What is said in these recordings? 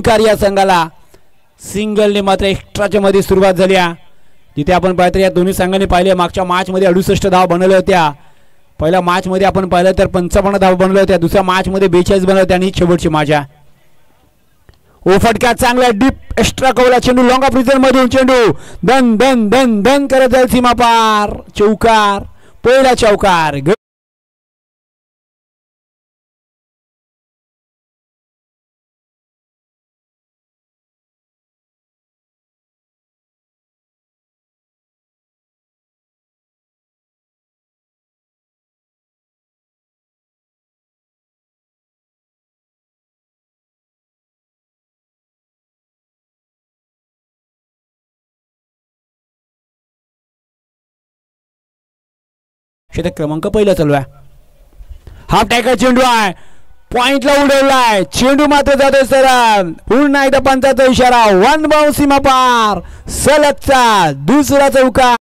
सोनकार या संघाला सिंगलने मात्र एक्स्ट्राच्या मध्ये सुरुवात झाली आहे. जिथे आपण पाहतो या दोन्ही संघांनी पाहिले मागच्या मॅच मध्ये 68 धावा बनवल्या होत्या. पहिल्या मॅच मध्ये आपण पाहिलं तर 55 धावा बनवल्या होत्या. दुसऱ्या मॅच मध्ये 42 बनवल्या होत्या आणि शेवटची मॅच आहे. ओ फटका चांगला डीप एक्स्ट्रा कवला चेंडू लॉंग ऑफ रिझन मधून चेंडू दन दन दन दन करत जाईल सीमा पार. चौकार पहिला चौकार. षटक क्रमांक पहिला चालू आहे. हाफ टॅकल चेंडू आहे. पॉइंटला उडवलाय चेंडू मात्र जातोय सरळ. पुन्हा एकदा पंचाचा इशारा. वन बाउंस सीमा पार. सलगचा दुसरा चौकार.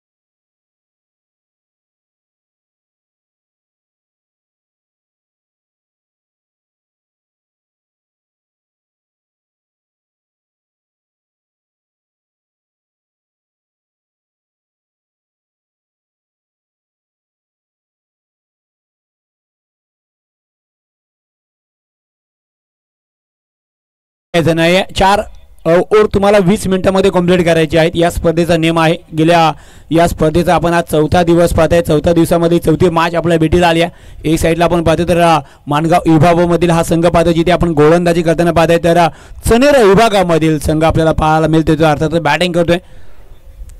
चार ओव्हर तुम्हाला 20 मिनिटांमध्ये कंप्लीट करायचे आहेत. या स्पर्धेचा नियम आहे. गेल्या या स्पर्धेचा आपण आज चौथा दिवस पाहताय. चौथ्या दिवसामध्ये चौथी मॅच आपल्या भेटीला आली आहे. एक साईडला आपण पाहतो तर माणगाव विभागामधील हा संघ पाहतो जिथे आपण गोलंदाजी करताना पाहताय. तर चनेरा विभागामधील संघ आपल्याला पाहायला मिळतो. तो अर्थात बॅटिंग करतोय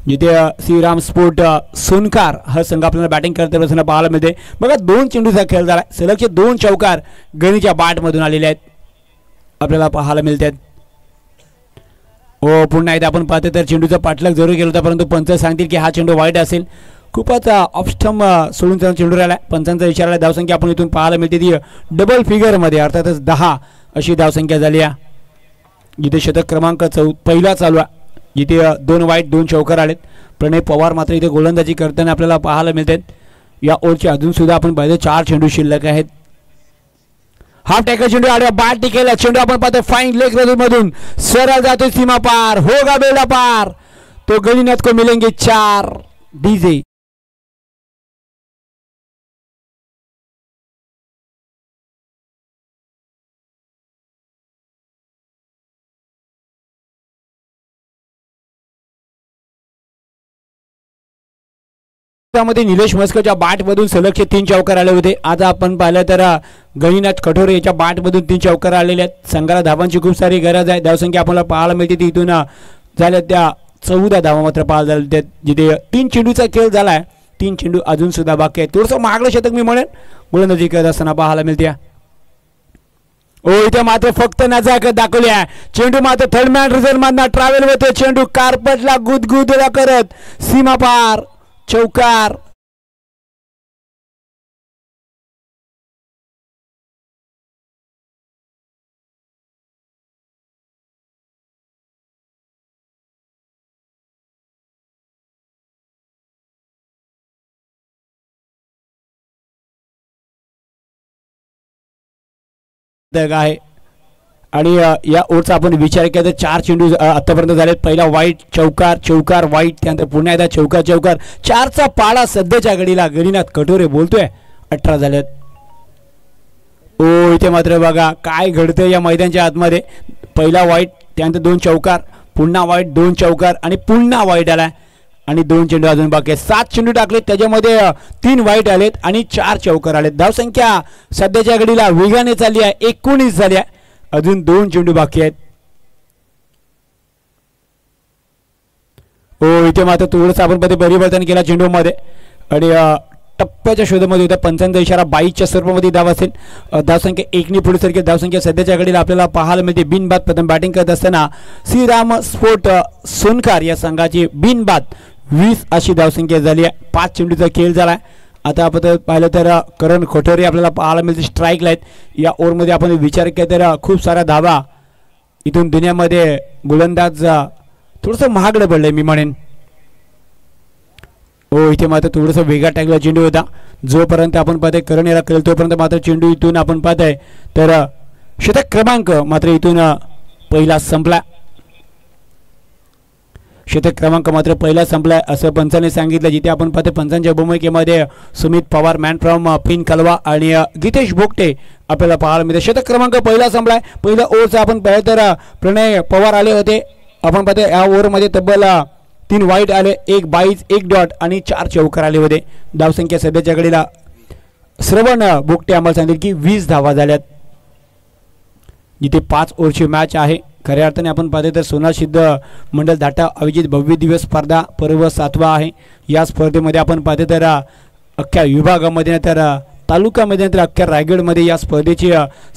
जिथे श्रीराम स्पोर्ट सोनकार हा संघ आपल्याला बॅटिंग करताना पाहायला मिळते. बघा 2 चेंडूचा खेळ झाला. सलगचे 2 चौकार गणीच्या बॅटमधून आलेले आहेत आपल्याला पाहायला मिळतात. हो पुन्हा एकदा आपण पाहतो तर चेंडूचा पाठलाग जरूर केला होता परंतु पंच सांगतील की हा चेंडू वाईट असेल. खूपच ऑफस्टंप सोडून चेंडू राहिला. पंचांचा इशारा. धावसंख्या आपण इथून पाहायला मिळते ती डबल फिगरमध्ये अर्थातच 10 अशी धावसंख्या झाली आहे. जिथे षटक क्रमांक पहिला चालू आहे. जिथे 2 वाईट 2 चौकार आलेत. प्रणय पवार मात्र इथे गोलंदाजी करताना आपल्याला पाहायला मिळतात. या ओव्हरचे अजून सुद्धा आपण पाहिजे 4 चेंडू शिल्लक आहेत. हाफ टॅकल चेंडू आडव्या बाट टिकेला चेंडू आपण पाहतो फाईन लेग मधून सरळ जातो सीमा पार. होगा बेला पार. तो गणिनाथ को मिलेंगे 4 डीजे. त्यामध्ये निलेश मस्करच्या बॅटमधून सलगचे 3 चौकार आले होते. आज आपण पाहिलं तर गणिनाथ कठोरे याच्या बॅटमधून 3 चौकार आलेले आहेत. संघाला धावांची खूप सारी गरज आहे. धावसंख्या आपल्याला पाहायला मिळते ती इथून झाल्या त्या 14 धावा मात्र पाहायला झाल्या. जिथे 3 चेंडूचा खेळ झालाय. 3 चेंडू अजून सुद्धा बाकी आहे. थोडंसं महागडं शतक मी म्हणेन गोलंदाजी करत असताना पाहायला मिळते. ओ इथे मात्र फक्त नजाकत दाखवली आहे. चेंडू मात्र थर्ड मॅन रिझर्व मधनं ट्रॅव्हल होते. चेंडू कार्पेटला गुदगुदला करत सीमा पार. चौकार. आहे आणि या ओव्हरचा आपण विचार केला तर 4 चेंडू आतापर्यंत झालेत. पहिला वाईट चौकार चौकार वाईट त्यानंतर पुन्हा एकदा चौकार चौकार 4चा पाळा सध्याच्या घडीला गणिनाथ कठोरे बोलतोय 18 झालेत. ओ इथे मात्र बघा काय घडतंय या मैदानाच्या आतमध्ये. पहिला वाईट त्यानंतर 2 चौकार पुन्हा वाईट 2 चौकार आणि पुन्हा वाईट आलाय आणि 2 चेंडू अजून बाकी आहेत. 7 चेंडू टाकलेत त्याच्यामध्ये 3 वाईट आलेत आणि 4 चौकार आलेत. धावसंख्या सध्याच्या घडीला वेगाने चालली आहे. 19 झाली आहे. अजून 2 चेंडू बाकी आहेत. हो इथे मात्र थोडंसं आपण परिवर्तन केला चेंडूमध्ये आणि टप्प्याच्या शोधामध्ये होता. पंचांचा इशारा 22च्या स्वरूपामध्ये धाव असेल. धावसंख्या 1ने पुढे सरकी धावसंख्या सध्याच्या घडीला आपल्याला पाहायला मिळते. बिनबाद प्रथम बॅटिंग करत असताना श्रीराम स्पोर्ट सोनकार या संघाची बिनबाद 20 अशी धावसंख्या झाली आहे. 5 चेंडूचा खेळ झाला. आता आपण पाहिलं तर करण कठोरे आपल्याला पाहायला मिळते स्ट्राईकला आहेत. या ओव्हरमध्ये आपण विचार केला तर खूप साऱ्या धावा इथून दुनियामध्ये गोलंदाज थोडंसं महागडं पडलंय मी म्हणेन. हो इथे मात्र थोडंसं वेगळा टाकला चेंडू होता. जोपर्यंत आपण पाहताय करण याला करेल तोपर्यंत मात्र चेंडू इथून आपण पाहताय तर षटक क्रमांक मात्र इथून पहिला संपला. षटक क्रमांक मात्र पहिला संपलाय असं पंचाने सांगितलं. जिथे आपण पाहतो पंचांच्या भूमिकेमध्ये सुमित पवार, मॅन फ्रॉम पिन कलवा आणि गीतेश बोगटे आपल्याला पाहायला मिळते. षटक क्रमांक पहिला संपलाय. पहिल्या ओव्हरचा आपण पाहिलं तर प्रणय पवार आले होते. आपण पाहतो या ओव्हरमध्ये तब्बल 3 वाईट आले, 1 बाईज, 1 डॉट आणि 4 चौकार आले होते. धावसंख्या सध्याच्या घडीला श्रवण बोगटे आम्हाला सांगितले की 20 धावा झाल्यात. जिथे 5 ओव्हरची मॅच आहे. खऱ्या अर्थाने आपण पाहतो तर सोनार सिद्ध मंडल धाटा आयोजित भव्य दिवस स्पर्धा पर्व 7वा आहे. या स्पर्धेमध्ये आपण पाहतो तर अख्ख्या विभागामध्ये तर तालुक्यामध्ये तर अख्ख्या रायगडमध्ये या स्पर्धेची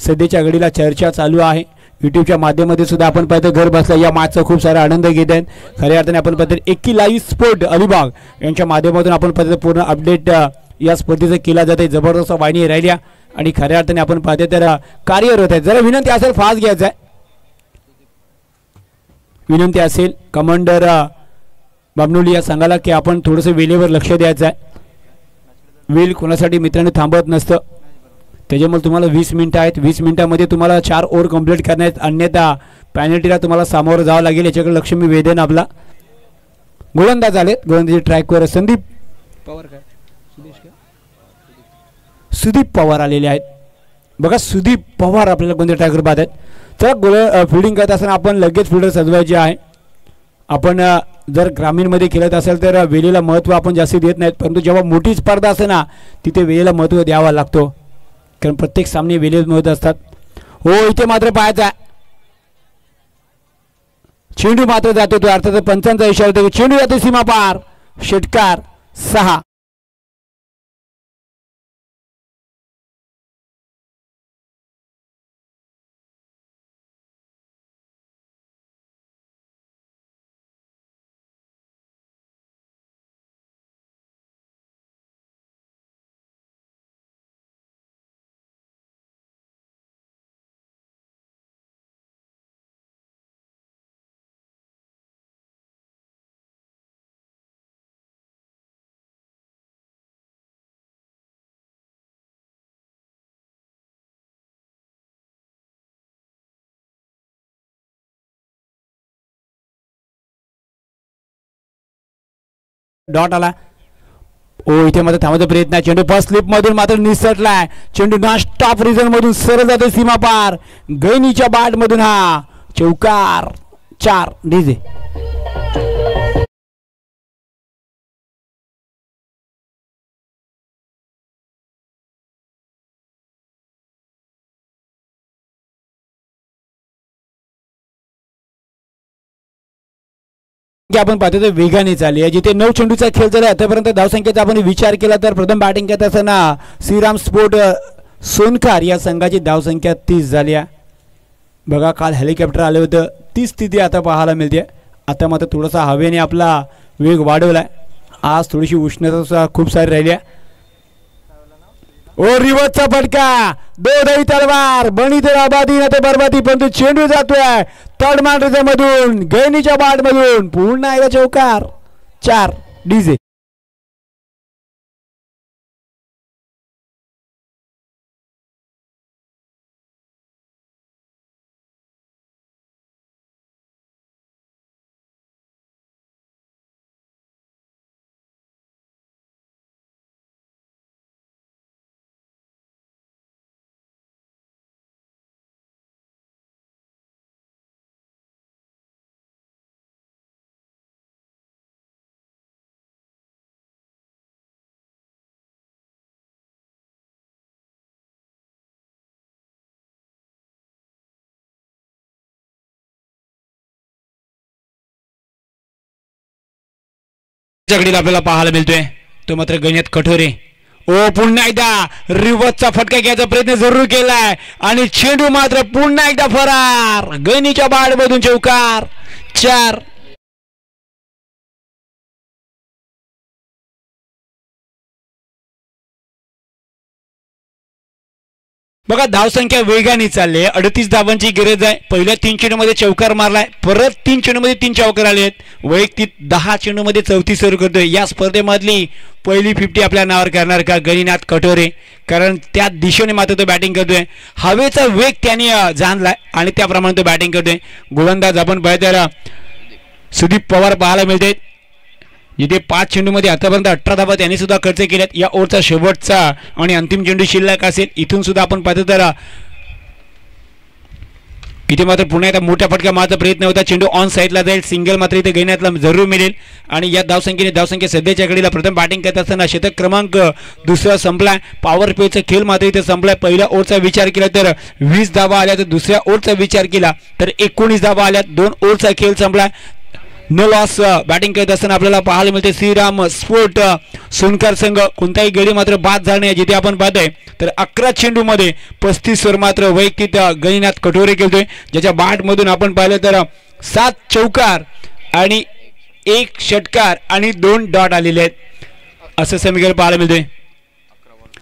सध्याच्या घडीला चर्चा चालू आहे. यूट्यूबच्या माध्यमामध्ये सुद्धा आपण पाहतो घर बसल्या या मॅचचा खूप सारा आनंद घेत आहेत. खऱ्या अर्थाने आपण पाहतो एकी लाईव्ह स्पोर्ट अलिबाग यांच्या माध्यमातून आपण पाहतो पूर्ण अपडेट या स्पर्धेचं केला जाते. जबरदस्त वाहिनी राहिल्या आणि खऱ्या अर्थाने आपण पाहतो तर कार्यरत आहेत. जरा विनंती असेल फास्ट घ्यायचं आहे. विनंती असेल कमांडर बाबनोली या सांगायला की आपण थोडंसं वेळेवर लक्ष द्यायचं आहे. वेळ कोणासाठी मित्रांनी थांबत नसतं. त्याच्यामुळे तुम्हाला 20 मिनिटं आहेत. 20 मिनिटामध्ये तुम्हाला 4 ओव्हर कंप्लीट करण्यात, अन्यथा पॅनल्टीला तुम्हाला सामोरं जावं लागेल. याच्याकडे लक्ष मी वेधन. आपला गोलंदाज आले. गोलंदाजी ट्रॅकवर संदीप पवार काय सुदीप पवार आलेले आहेत. बघा सुदीप पवार आपल्याला कोणत्या ट्रॅकवर पाहत आहेत. तर फिल्डिंग करत असताना आपण लगेच फिल्डर सजवायचे आहे. आपण जर ग्रामीणमध्ये खेळत असेल तर वेळेला महत्त्व आपण जास्ती देत नाहीत, परंतु जेव्हा मोठी स्पर्धा असते ना तिथे वेळेला महत्त्व द्यावा लागतो, कारण प्रत्येक सामने वेळेत महत्त्व असतात. हो इथे मात्र पाहायचा चेंडू मात्र जातो तो अर्थात पंचांचा इशारा होतो. चेंडू जातो सीमा पार. षटकार 6. डॉट आला. ओ इथे मात्र थांबवायचा प्रयत्न आहे. चेंडू फर्स्ट स्लिप मधून मात्र निसटलाय. चेंडू नॉन स्टॉप रिझन मधून सरळ जातो सीमा पार. गैनीच्या बाट मधून हा चौकार. 4 डीजे. आपण पाहतो तर वेगाने चालली आहे. जिथे 9 चेंडूचा खेळ झाला आतापर्यंत धावसंख्येचा आपण विचार केला तर प्रथम बॅटिंग करत असताना श्रीराम स्पोर्ट सोनकार या संघाची धावसंख्या 30 झाली आहे. बघा काल हेलिकॉप्टर आले होतं, ती स्थिती आता पाहायला मिळते. आता मात्र थोडासा हवेने आपला वेग वाढवलाय. आज थोडीशी उष्णता खूप सारी राहिली आहे. ओ रिवर्सचा फटका. दोधाई तलवार बनी तर आबादी ना ते बरबादी, परंतु चेंडू जातोय तडमांडच्या मधून, गैनीच्या बाट मधून. पुन्हा एकदा चौकार. 4 डीजे. आपल्याला पाहायला मिळतोय तो मात्र गणित कठोरे. ओ पुन्हा एकदा रिवर्सचा फटका घ्यायचा प्रयत्न जरूर केलाय आणि चेंडू मात्र पुन्हा एकदा फरार. गणीच्या बाड मधून चौकार. 4. बघा धावसंख्या वेगाने चालली आहे. 38 धावांची गरज आहे. पहिल्या 3 चेंडूमध्ये चौकार मारलाय, परत 3 चेंडूमध्ये 3 चौकार आले आहेत. वैयक्तिक 10 चेंडूमध्ये 34 रन करतोय. या स्पर्धेमधली पहिली 50 आपल्या नावावर करणार का गणिनाथ कटोरे, कारण त्या दिशेने मात्र तो बॅटिंग करतोय. हवेचा वेग त्याने जाणलाय आणि त्याप्रमाणे तो बॅटिंग करतोय. गोलंदाज आपण पाहिजे सुदीप पवार पाहायला मिळते, जिथे 5 चेंडूमध्ये आतापर्यंत 18 धावा त्यांनी सुद्धा खर्च केल्यात. या ओव्हरचा शेवटचा आणि अंतिम चेंडू शिल्लक असेल. इथून सुद्धा आपण पाहतो तर इथे मात्र पुन्हा एकदा मोठ्या फटका मारण्याचा प्रयत्न होता. चेंडू ऑन साईडला जाईल, सिंगल मात्र इथे गणिनाथला जरूर मिळेल. आणि या धावसंख्या सध्याच्या घडीला प्रथम बॅटिंग करत असताना शतक क्रमांक दुसरा संपलाय. पॉवर प्लेचा खेळ मात्र इथे संपलाय. पहिल्या ओव्हरचा विचार केला तर 20 धावा आल्या, तर दुसऱ्या ओव्हरचा विचार केला तर 19 धावा आल्या. 2 ओव्हरचा खेळ संपलाय. नो लॉस बॅटिंग करत असताना आपल्याला पाहायला मिळते श्रीराम स्पोर्ट सोनकर संघ. कोणताही गडी मात्र बाद झाला नाही. जिथे आपण पाहतोय तर 11 चेंडूमध्ये 35 वर मात्र वैयक्तिक गणिनाथ कटोरे खेळतोय, ज्याच्या बॅटमधून आपण पाहिलं तर 7 चौकार आणि 1 षटकार आणि 2 डॉट आलेले आहेत, असं समीकरण पाहायला मिळतोय.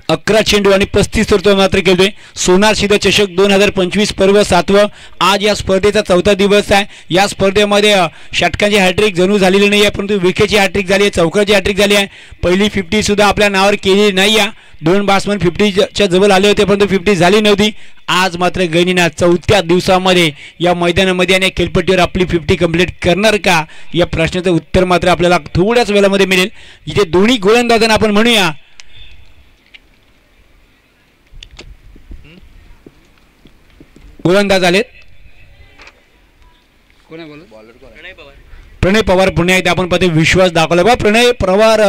11 चेंडू आणि 35 वर तो मात्र खेळतोय. सोनार शिधा चषक 2025 पर्व 7वं. आज या स्पर्धेचा 4था दिवस आहे. या स्पर्धेमध्ये षटकांची हॅट्रिक जणू झालेली नाही आहे, परंतु विकेटची हॅट्रिक झाली आहे, चौकाची हॅट्रिक झाली आहे. पहिली 50 सुद्धा आपल्या नावावर केलेली नाही आहे. 2 बॅट्समन 50च्या जवळ आले होते, परंतु 50 झाली नव्हती. आज मात्र गणिनाथ 4थ्या दिवसामध्ये या मैदानामध्ये आणि खेळपट्टीवर आपली 50 कंप्लीट करणार का, या प्रश्नाचं उत्तर मात्र आपल्याला थोड्याच वेळामध्ये मिळेल. इथे दोन्ही गोलंदाजांना आपण म्हणूया गोलंदाज आलेत. प्रणय पवार पुन्हा एकदा आपण पाहतो विश्वास दाखवला. बा प्रणय पवार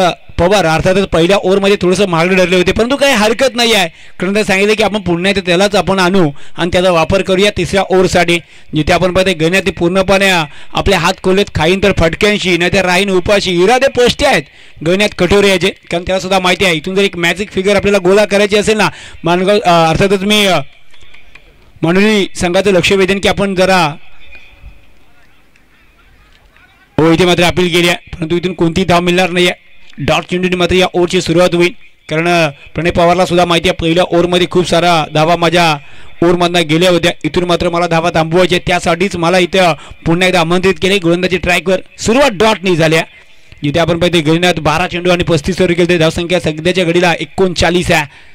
अर्थातच पहिल्या ओव्हरमध्ये थोडंसं मागे डरले होते, परंतु काही हरकत नाही आहे. कारण सांगितलं की आपण पुन्हा एकदा त्यालाच आपण आणू आणि त्याचा वापर करूया तिसऱ्या ओव्हरसाठी. जिथे आपण पाहतो गणित पूर्णपणे आपले हात खोललेत, खाईन तर फटक्यांशी नाही तर राहीन उपाशी. इरादे पोस्टे आहेत गणित कटोरे याचे, कारण त्याला सुद्धा माहिती आहे इथून जर एक मॅजिक फिगर आपल्याला गोला करायची असेल ना, मानगाव अर्थातच मी म्हणून संघाचं लक्ष वेधन की आपण जरा हो इथे मात्र अपील केली आहे, परंतु इथून कोणती धाव मिळणार नाही आहे. डॉट चेंडूने मात्र या ओव्हरची सुरुवात होईल, कारण प्रणय पवारला सुद्धा माहिती आहे पहिल्या ओव्हरमध्ये खूप सारा धावा माझ्या ओव्हरमधनं गेल्या होत्या. इथून मात्र मला धावा थांबवायच्या, त्यासाठीच मला इथे पुन्हा एकदा आमंत्रित केले. गोलंदाजी ट्रॅकवर सुरुवात डॉटनी झाल्या. जिथे आपण पाहिजे गणिनाथ 12 चेंडू आणि 35 वर गेले. धावसंख्या सध्याच्या घडीला 39 आहे.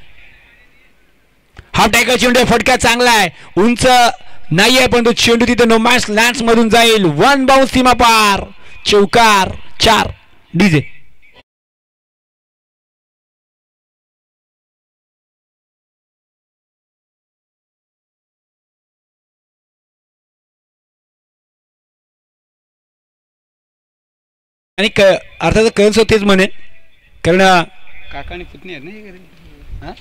हा टॅकल चेंडू फटका चांगला आहे, उंच नाही आहे, पण तो चेंडू तिथे नो मॅच लँड्स मधून जाईल. 1 बाउन्स सीमा पार, चौकार 4 डीजे. आणि अर्थात कळस तेच म्हणेन, कारण काका आणि पुतणी आहेत ना,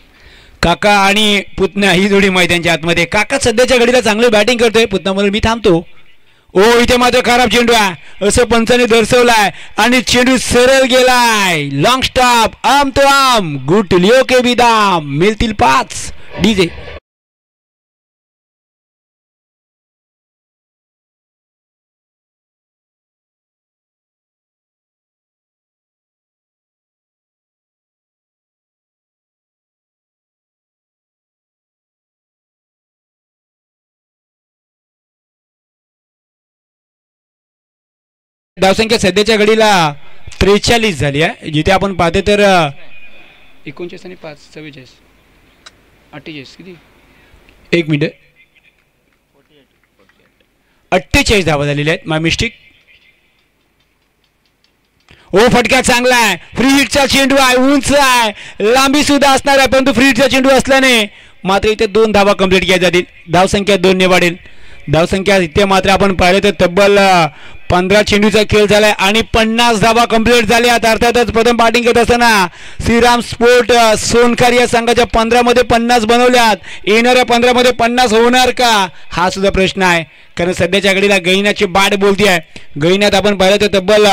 काका आणि पुतण्या ही जोडी मैदानाच्या आतमध्ये. काका सध्याच्या घडीला चांगलं बॅटिंग करतोय, पुतण्यामध्ये मी थांबतो. ओ इथे मात्र खराब चेंडू आहे असं पंचाने दर्शवलाय आणि चेंडू सरळ गेलाय. लॉंग स्टॉप, आम तो आम, गुड लिओ के बिदाम, मिळतील 5 डीजे. धावसंख्या सध्याच्या घडीला 43 झाली आहे. जिथे आपण पाहतो तर 49 आणि 5 44 48 किती 1 मिनिट 48 धावा झालेल्या आहेत. माय मिस्टेक. ओ फटका चांगला आहे, फ्री हिटचा चेंडू आहे, उंच आहे, लांबी सुद्धा असणार आहे, परंतु फ्री हिटचा चेंडू असल्याने मात्र इथे 2 धावा कंप्लीट केल्या जातील. धावसंख्या 2 ने वाढेल. धावसंख्या इथे मात्र आपण पाहिलं तर तब्बल 15 चेंडूचा खेळ झालाय आणि 50 धावा कंप्लीट झाल्या. अर्थातच प्रथम बॅटिंग करत असताना श्रीराम स्पोर्ट सोनकर या संघाच्या 15 मध्ये 50 बनवल्यात. येणाऱ्या 15 मध्ये 50 होणार का, हा सुद्धा प्रश्न आहे, कारण सध्याच्या घडीला गणिनाथची बाट बोलती आहे. गणिनाथ आपण पाहिलं तर तब्बल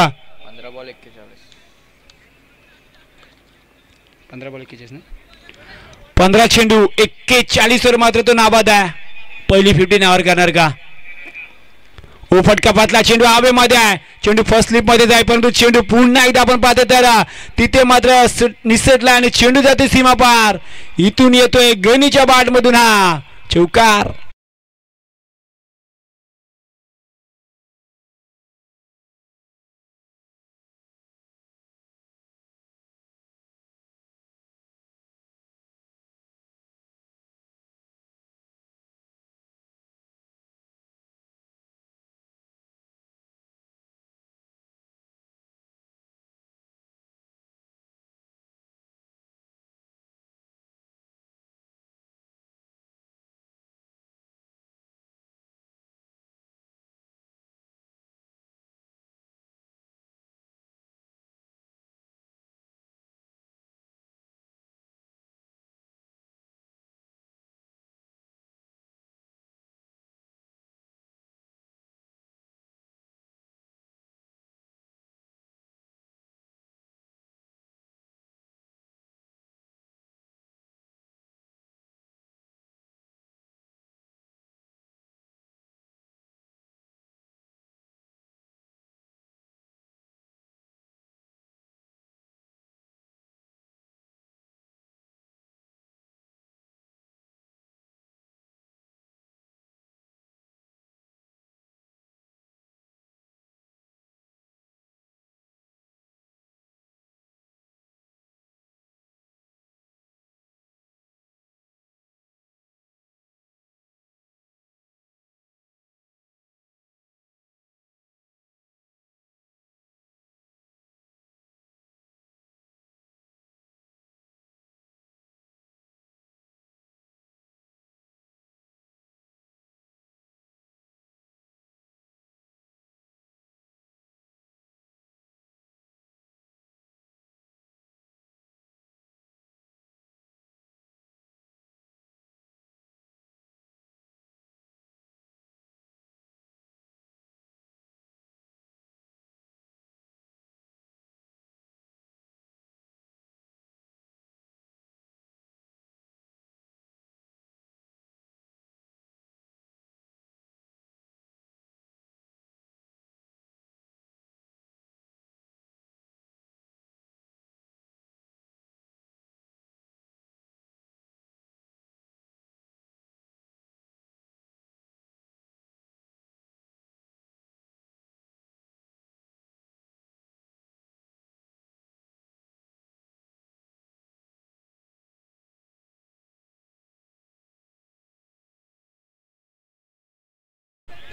15 बॉल 41 ना, 15 चेंडू 41 वर मात्र तो नाबाद आहे. पहिली 50 नावावर करणार का. फटकापातला चेंडू हवेमध्ये आहे, चेंडू फर्स्ट स्लिप मध्ये जाय, परंतु चेंडू पुन्हा एकदा आपण पाहतो तर तिथे मात्र निसटला आणि चेंडू जाते सीमा पार. इथून येतोय गणीच्या बाट मधून हा चौकार.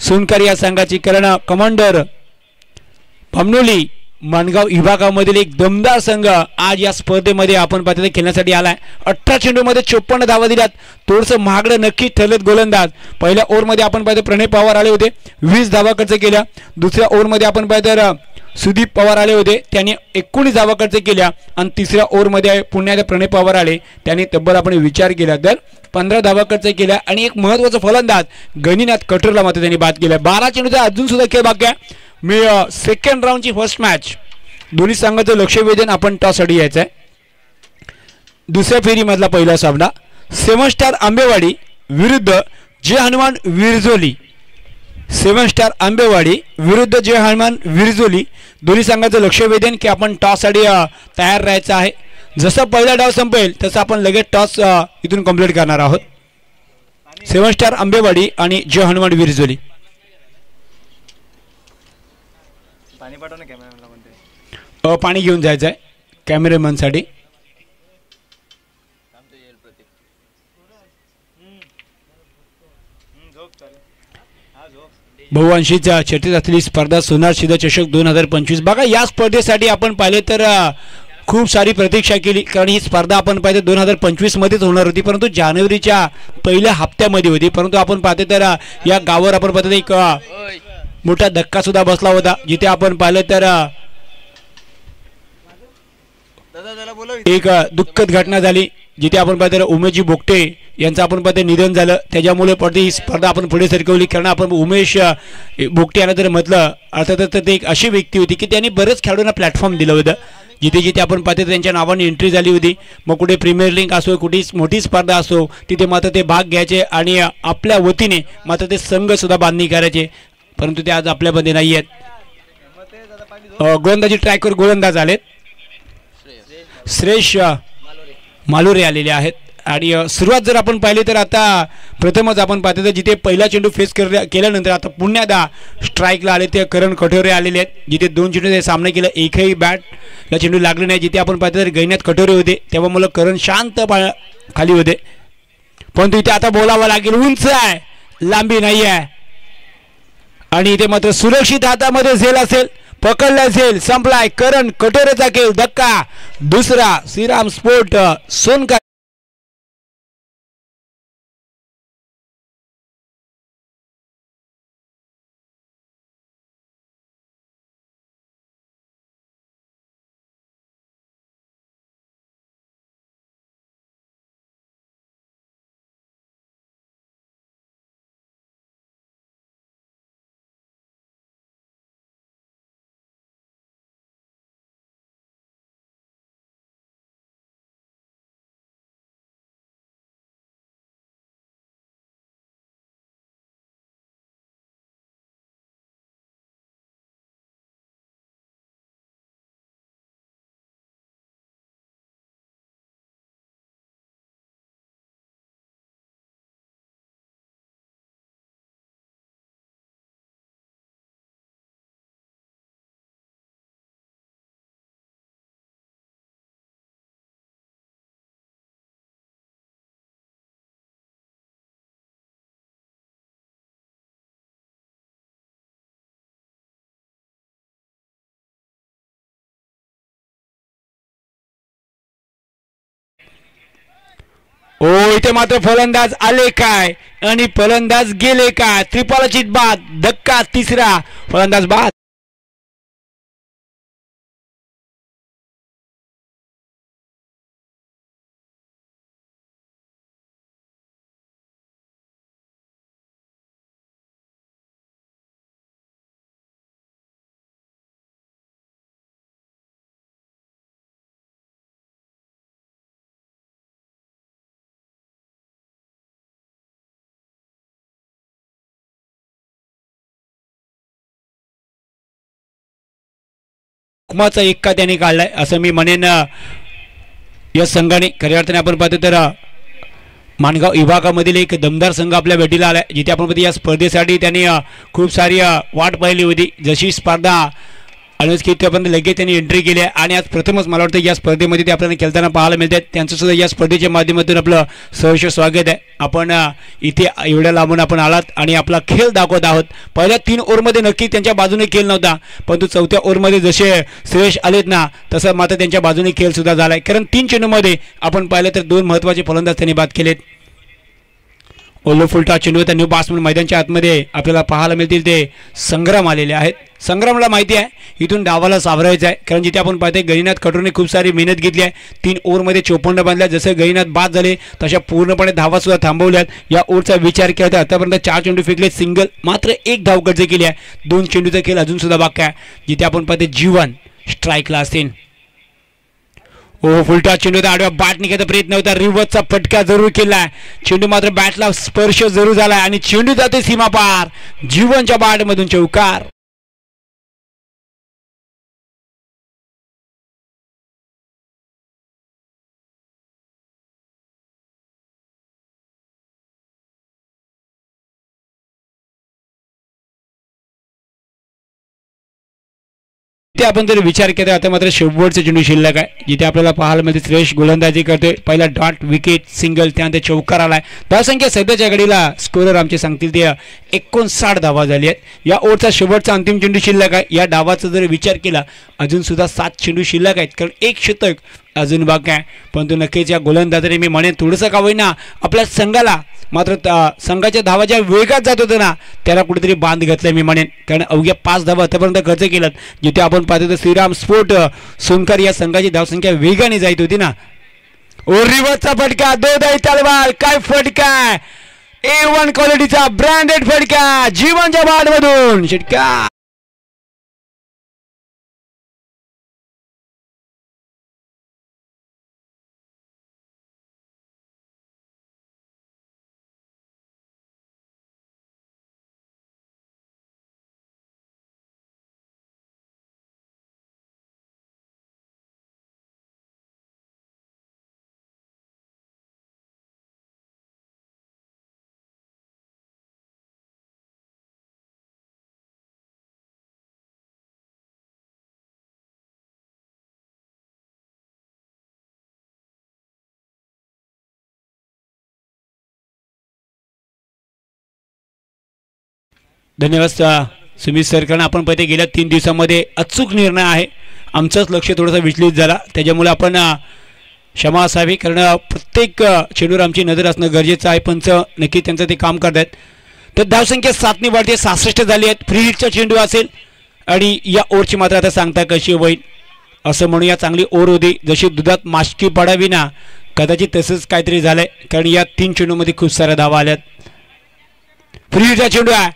सोनकर या संघाची करण कमांडर भामनोली माणगाव विभागामधील एक दमदार संघ आज या स्पर्धेमध्ये आपण पाहतो खेळण्यासाठी आलाय. 18 चेंडूमध्ये 54 धावा दिल्यात. थोडंसं महागडं नक्कीच ठरलेत गोलंदाज. पहिल्या ओव्हरमध्ये आपण पाहतो प्रणय पवार आले होते, 20 धावा खर्च केल्या. दुसऱ्या ओव्हरमध्ये आपण पाहतो सुदीप पवार आले होते, त्यांनी 19 धावा खर्च केल्या. आणि तिसऱ्या ओव्हरमध्ये पुन्हा प्रणय पवार आले, त्यांनी तब्बल आपण विचार केला तर 15 धावा खर्च केल्या. आणि एक महत्त्वाचा फलंदाज गणिनाथ कटोरला मात्र त्यांनी बाद केला. 12 चेंडूचा अजून सुद्धा खेळ बाकी आहे. मी सेकंड राऊंडची फर्स्ट मॅच दोन्ही संघाचं लक्ष वेधून आपण टॉससाठी यायचं आहे. दुसऱ्या फेरीमधला पहिला सामना 7 स्टार आंबेवाडी विरुद्ध जय हनुमान विरजोली. 7 स्टार आंबेवाडी विरुद्ध जय हनुमान विरजोली. दोन्ही संघाचं लक्ष वेधेन की आपण टॉससाठी तयार राहायचं आहे. जसं पहिला डाव संपेल तसं आपण लगेच टॉस इथून कंप्लीट करणार आहोत. 7 स्टार आंबेवाडी आणि जय हनुमान विरजोली. पाणी पाठव ना कॅमेरामॅनला कोणते. पाणी घेऊन जायचं आहे कॅमेरामॅनसाठी. बहुवांशीच्या चर्चेत असलेली स्पर्धा सोनार शिधा चषक 2025. बघा या स्पर्धेसाठी आपण पाहिले तर खूप सारी प्रतीक्षा केली, कारण ही स्पर्धा आपण पाहिजे 2025 मध्येच होणार होती, परंतु जानेवारीच्या पहिल्या हप्त्यामध्ये होती. परंतु आपण पाहते तर या गावावर आपण पाहतो एक मोठा धक्का सुद्धा बसला होता, जिथे आपण पाहिलं तर एक दुःखद घटना झाली, जिथे आपण पाहतो उमेशजी बोगटे यांचं आपण पाहतो निधन झालं. त्याच्यामुळे पडते ही स्पर्धा आपण पुढे सरकवली, कारण आपण उमेश बोगटे यांना जर म्हटलं अर्थातच तर ते एक अशी व्यक्ती होती की त्यांनी बरेच खेळाडूंना प्लॅटफॉर्म दिलं होतं. जिथे जिथे आपण पाहतो त्यांच्या नावाने एंट्री झाली होती. मग कुठे प्रीमियर लीग असो, कुठे मोठी स्पर्धा असो, तिथे मात्र ते भाग घ्यायचे आणि आपल्या वतीने मात्र ते संघ सुद्धा बांधणी करायचे. परंतु ते आज आपल्यामध्ये नाही आहेत. गोलंदाजी ट्रॅकवर गोलंदाज आलेत. श्रेयश मालुरे आलेले आहेत. आणि सुरुवात जर आपण पाहिली तर आता प्रथमच आपण पाहतो तर जिथे पहिला चेंडू फेस केल्यानंतर आता पुन्हा स्ट्राईकला आले ते करण कठोरे आलेले आहेत. जिथे 2 चेंडू सामना केला एकही बॅटला चेंडू लागले नाही. जिथे आपण पाहतो तर गैन्यात कठोरे होते तेव्हा मला करण शांत खाली होते. परंतु इथे आता बोलावं लागेल. उंच आहे, लांबी नाही आहे. आणि इथे मात्र सुरक्षित हातामध्ये झेल असेल, पकडला झेल, संपलाय. करण कठोरेचा खेळ, धक्का दुसरा. श्रीराम स्पोर्ट सोनका. ओ इथे मात्र फलंदाज आले काय आणि फलंदाज गेले काय. त्रिपालाचित बाद, धक्का तिसरा. फलंदाज बाद. हुकमाचा एक्का त्याने काढलाय असं मी म्हणेन. या संघाने खऱ्या अर्थाने आपण पाहतो तर माणगाव विभागामधील एक दमदार संघ आपल्या भेटीला आलाय. जिथे आपण पाहतो या स्पर्धेसाठी त्यांनी खूप सारी वाट पाहिली होती. जशी स्पर्धा अनस्कितपर्यंत लगेच त्यांनी एंट्री केली आहे आणि आज प्रथमच मला वाटतं या स्पर्धेमध्ये ते आपल्याला खेळताना पाहायला मिळतात. त्यांचं सुद्धा या स्पर्धेच्या माध्यमातून आपलं सहर्ष स्वागत आहे. आपण इथे एवढ्या लांबून आपण आलात आणि आपला खेळ दाखवत आहोत. पहिल्या 3 ओव्हरमध्ये नक्की त्यांच्या बाजूने खेळ नव्हता, परंतु 4थ्या ओव्हरमध्ये जसे श्रेयश आलेत ना तसं मात्र त्यांच्या बाजूने खेळ सुद्धा झालाय. कारण 3 चेंडूमध्ये आपण पाहिलं तर 2 महत्त्वाचे फलंदाज त्यांनी बाद केलेत. ओलो फुलटा चेंडू त्या न्यू बाट्समन मैदानाच्या आतमध्ये आपल्याला पाहायला मिळतील ते संग्राम आलेले आहेत. संग्रामला माहिती आहे इथून डावाला सावरायचं आहे. कारण जिथे आपण पाहतोय गैरीनाथ कठोरने खूप सारी मेहनत घेतली आहे. 3 ओव्हरमध्ये 54 बांधल्या. जसं गैरीनाथ बाद झाले तशा पूर्णपणे धावा सुद्धा थांबवल्यात. या ओव्हरचा विचार केला तर आतापर्यंत 4 चेंडू फेकले, सिंगल मात्र 1 धाव गरजे केली आहे. 2 चेंडूचा खेळ अजून सुद्धा बाकी आहे. जिथे आपण पाहतोय जीवन स्ट्राईकला असतील. ओ फुलटा चेंडू आडव्या बॅट निघायचा प्रयत्न होता. रिव्हर्सचा फटका जरूर केलाय. चेंडू मात्र बॅटला स्पर्श जरूर झालाय आणि चेंडू जाते सीमा पार. जीवनच्या बॅटमधून चौकार. ते आपण जर विचार केला आता मात्र शेवटचे चेंडू शिल्लक आहे. जिथे आपल्याला पाहायला मिळते श्रेयश गोलंदाजी करतोय. पहिला डॉट, विकेट, सिंगल, त्यानंतर चौकार आलाय. धावसंख्या सध्याच्या घडीला स्कोरर आमचे सांगतील ते 59 धावा झाली आहेत. या ओव्हरचा शेवटचा अंतिम चेंडू शिल्लक आहे. या डावाचा जर विचार केला अजून सुद्धा 7 चेंडू शिल्लक आहेत. कारण 1 शतक अजून बाकी आहे. परंतु नक्कीच या गोलंदाजाने मी म्हणेन थोडंसं का होईना आपल्या संघाला मात्र संघाच्या धावा ज्या वेगात जात होतं ना त्याला कुठेतरी बांध घातलाय मी म्हणेन. कारण अवघ्या 5 धावा आतापर्यंत खर्च केलात. जिथे आपण पाहतो तर श्रीराम स्पोर्ट सोनकर या संघाची धावसंख्या वेगाने जात होती ना. रिव्हर्सचा फटका, 2 धाई तलवार. काय फटका, A1 क्वालिटीचा ब्रँडेड फटका जीवनच्या बॅटमधून षटकार. धन्यवाद सुमित सर, कारण आपण पाहिजे गेल्या 3 दिवसामध्ये अचूक निर्णय आहे. आमचंच लक्ष थोडंसं विचलित झाला, त्याच्यामुळे आपण क्षमा असावी, कारण प्रत्येक चेंडूवर आमची नजर असणं गरजेचं आहे. पंच नक्की त्यांचं ते काम करत आहेत. तर धावसंख्या 7 वाढते, 66 झाली आहेत. फ्री हिटचा चेंडू असेल आणि या ओव्हरची मात्र आता सांगता कशी होईल असं म्हणूया. चांगली ओव्हर होती, जशी दुधात माशकी पडावी ना, कदाचित तसंच काहीतरी झालंय, कारण या 3 चेंडूमध्ये खूप साऱ्या धावा आल्यात. फ्री हिटचा चेंडू आहे,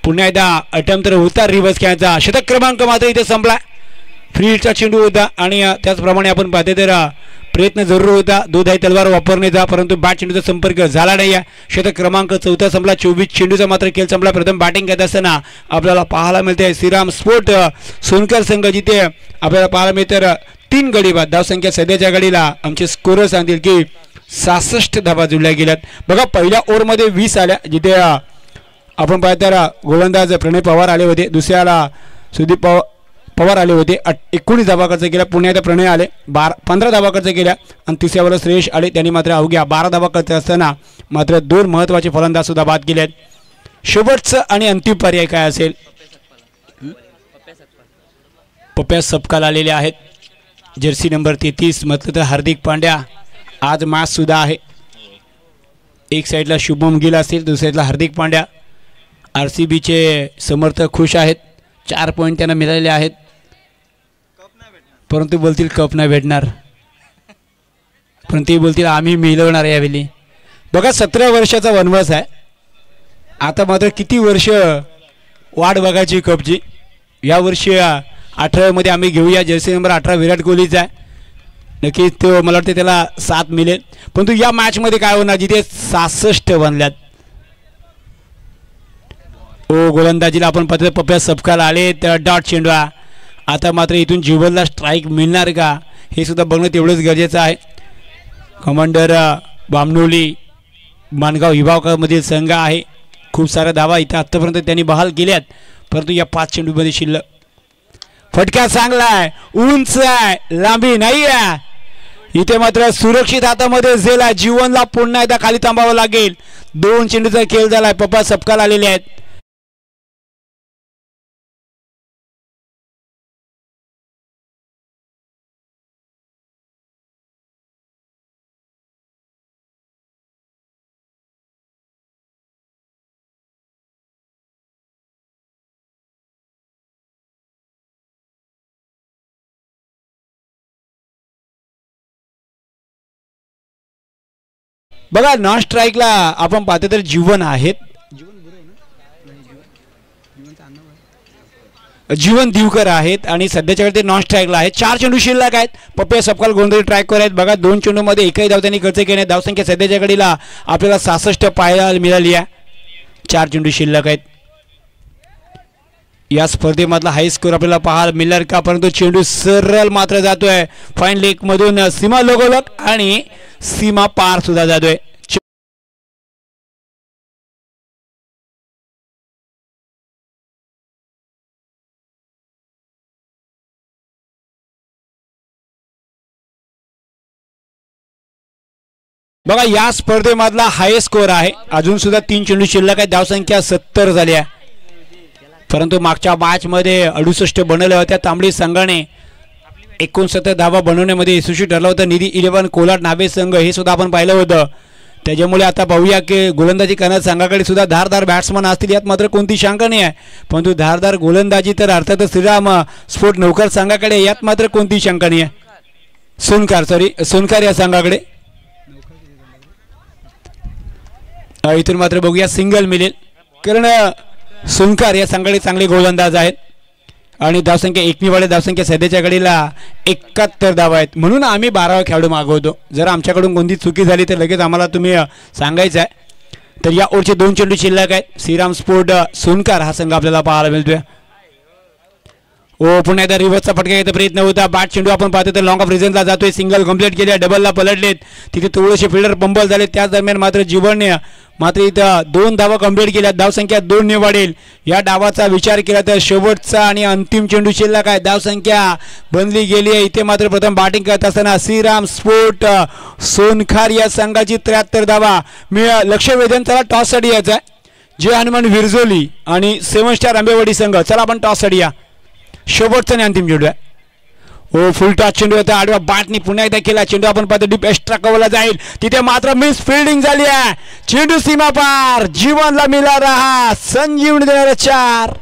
पुन्हा एकदा अटेम्प्ट तर होता रिव्हर्स खेळायचा. शतक क्रमांक मात्र इथे संपला. फ्री हिटचा चेंडू होता आणि त्याचप्रमाणे आपण पाहते तर प्रयत्न जरूर होता दुधाई तलवार वापरण्याचा, परंतु बॅट चेंडूचा संपर्क झाला नाही आहे. शतक क्रमांक 4 संपला. 24 चेंडूचा मात्र खेळ संपला. प्रथम बॅटिंग करत असताना आपल्याला पाहायला मिळते श्रीराम स्पोर्ट सोनकर संघ, जिथे आपल्याला पाहायला मिळते 3 गडी बाद. धावसंख्या सध्याच्या घडीला आमचे स्कोरर सांगतील की 66 धावा जुळल्या गेल्यात. बघा पहिल्या ओव्हरमध्ये 20 आल्या, जिथे आपण पाहता गोलंदाज प्रणय पवार आले होते, दुसऱ्याला सुदीप पवार आले होते. 19 धावा खर्च केल्या. पुण्यात प्रणय आले 15 धावा खर्च केल्या आणि तिसऱ्यावर श्रेयश आले, त्यांनी मात्र अवघ्या 12 धावा खर्च असताना मात्र 2 महत्त्वाचे फलंदाज सुद्धा बाद केले आहेत. शेवटचं आणि अंतिम पर्याय काय असेल? पप्प्या सपकाल आलेले आहेत. जर्सी नंबर 33 म्हटलं तर हार्दिक पांड्या आज मॅच सुद्धा आहे. एक साईडला शुभम गिल असेल, दुसऱ्या साईडला हार्दिक पांड्या. RCBचे समर्थक खुश आहेत, 4 पॉईंट त्यांना मिळालेले आहेत, परंतु बोलतील कप नाही भेटणार, परंतु बोलतील आम्ही मिळवणार यावेळी. बघा 17 वर्षाचा वनवास आहे, आता मात्र किती वर्ष वाट बघायची कपची. या वर्षी 18मध्ये आम्ही घेऊया. जर्सी नंबर 18 विराट कोहलीचा आहे, नक्कीच तो मला वाटतं त्याला साथ मिळेल. परंतु या मॅचमध्ये काय होणार, जिथे 66 बनल्यात. गोलंदाजीला आपण पाहतो पप्प्या सपकाल आले तर डॉट चेंडू. आता मात्र इथून जीवनला स्ट्राईक मिळणार का हे सुद्धा बघणं तेवढंच गरजेचं आहे. कमांडर बामनोली मानगाव विभागामधील संघ आहे. खूप साऱ्या धावा इथं आत्तापर्यंत त्यांनी बहाल केल्यात, परंतु या 5 चेंडूमध्ये शिल्लक. फटका चांगला आहे, उंच आहे, लांबी नाही आहे. इथे मात्र सुरक्षित हातामध्ये झेल आहे. जीवनला पुन्हा एकदा खाली थांबावं लागेल. 2 चेंडूचा खेळ झालाय. पप्पा सपकाल आलेले आहेत. बघा नॉन स्ट्राईकला आपण पाहतो तर जीवन आहेत, जीवन दिवकर आहेत आणि सध्याच्या वेळी ते नॉन स्ट्राईकला आहेत. 4 चेंडू शिल्लक आहेत. पप्प्या सपकाल गोंधळी ट्रॅकवर आहेत. बघा 2 चेंडूमध्ये एकही धाव त्यांनी खर्च केले. धावसंख्या सध्याच्या घडीला आपल्याला 66 पाहायला मिळाली आहे. 4 चेंडू शिल्लक आहेत. या स्पर्धेमधला हाय स्कोर आपल्याला पाहायला मिळणार का, परंतु चेंडू सरळ मात्र जातोय फाईन लेग मधून सीमा लगोलग आणि सीमा पार सुद्धा जातोय. बघा या स्पर्धेमधला हाय स्कोर आहे. अजून सुद्धा 3 चेंडू शिल्लक आहे. धावसंख्या 70 झाली आहे, परंतु मागच्या मॅच मध्ये 68 बनवल्या होत्या. तांबडी संघाने 69 धावा बनवण्यामध्ये यशस्वी ठरला होता. निधी 11 कोलाड नावे संघ हे सुद्धा आपण पाहिलं होतं. त्याच्यामुळे आता पाहूया की गोलंदाजी करणाऱ्या संघाकडे सुद्धा धारदार बॅट्समन असतील, यात मात्र कोणती शंका नाही आहे. परंतु धारदार गोलंदाजी तर अर्थातच श्रीराम स्पोर्ट नौकर संघाकडे, यात मात्र कोणती शंका नाही आहे. सोनकार या संघाकडे. इथून मात्र बघूया सिंगल मिळेल, कारण सोनकार या संघाकडे चांगले गोलंदाज आहेत आणि धावसंख्या 1 निवडले. धावसंख्या सध्याच्या घडीला 71 धावा आहेत, म्हणून आम्ही 12वा खेळाडू मागवतो. जर आमच्याकडून कोणती चुकी झाली तर लगेच आम्हाला तुम्ही सांगायचं आहे. तर या ओव्हरचे 2 चेंडू शिल्लक आहेत. श्रीराम स्पोर्ट सोनकार हा संघ आपल्याला पाहायला मिळतोय. पुन्हा एकदा रिव्हर्सचा फटका घ्यायचा प्रयत्न होता. बॅट चेंडू आपण पाहतो तर लॉंग ऑफ रिजनला जातोय. सिंगल कंप्लीट केल्या, डबलला पलटलेत, तिथे थोडेसे फिल्डर पंबल झाले. त्याच दरम्यान मात्र जीवनने मात्र इथं 2 धावा कंप्लीट केल्या. धावसंख्या 2 ने वाढेल. या डावाचा विचार केला तर शेवटचा आणि अंतिम चेंडू शिल्लक आहे. धावसंख्या बनली गेली आहे. इथे मात्र प्रथम बॅटिंग करत असताना श्रीराम स्पोर्ट सोनखार या संघाची 73 धावा. मी लक्ष वेधन त्याला टॉससाठी यायचा आहे. जे हनुमान विरजोली आणि 7 स्टार आंबेवाडी संघ. चला आपण टॉस साठी या. शेवटचा आणि अंतिम चेंडू आहे. ओ फुल टॉस चेंडू होता. आडव्या बॅटनी पुन्हा एकदा केला चेंडू. आपण पाहतो डीप एक्स्ट्रा कव्हरला जाईल. तिथे मात्र मिस फिल्डिंग झाली आहे. चेंडू सीमा पार. जीवनला मिला रहा. संजीवनी देणारे 4.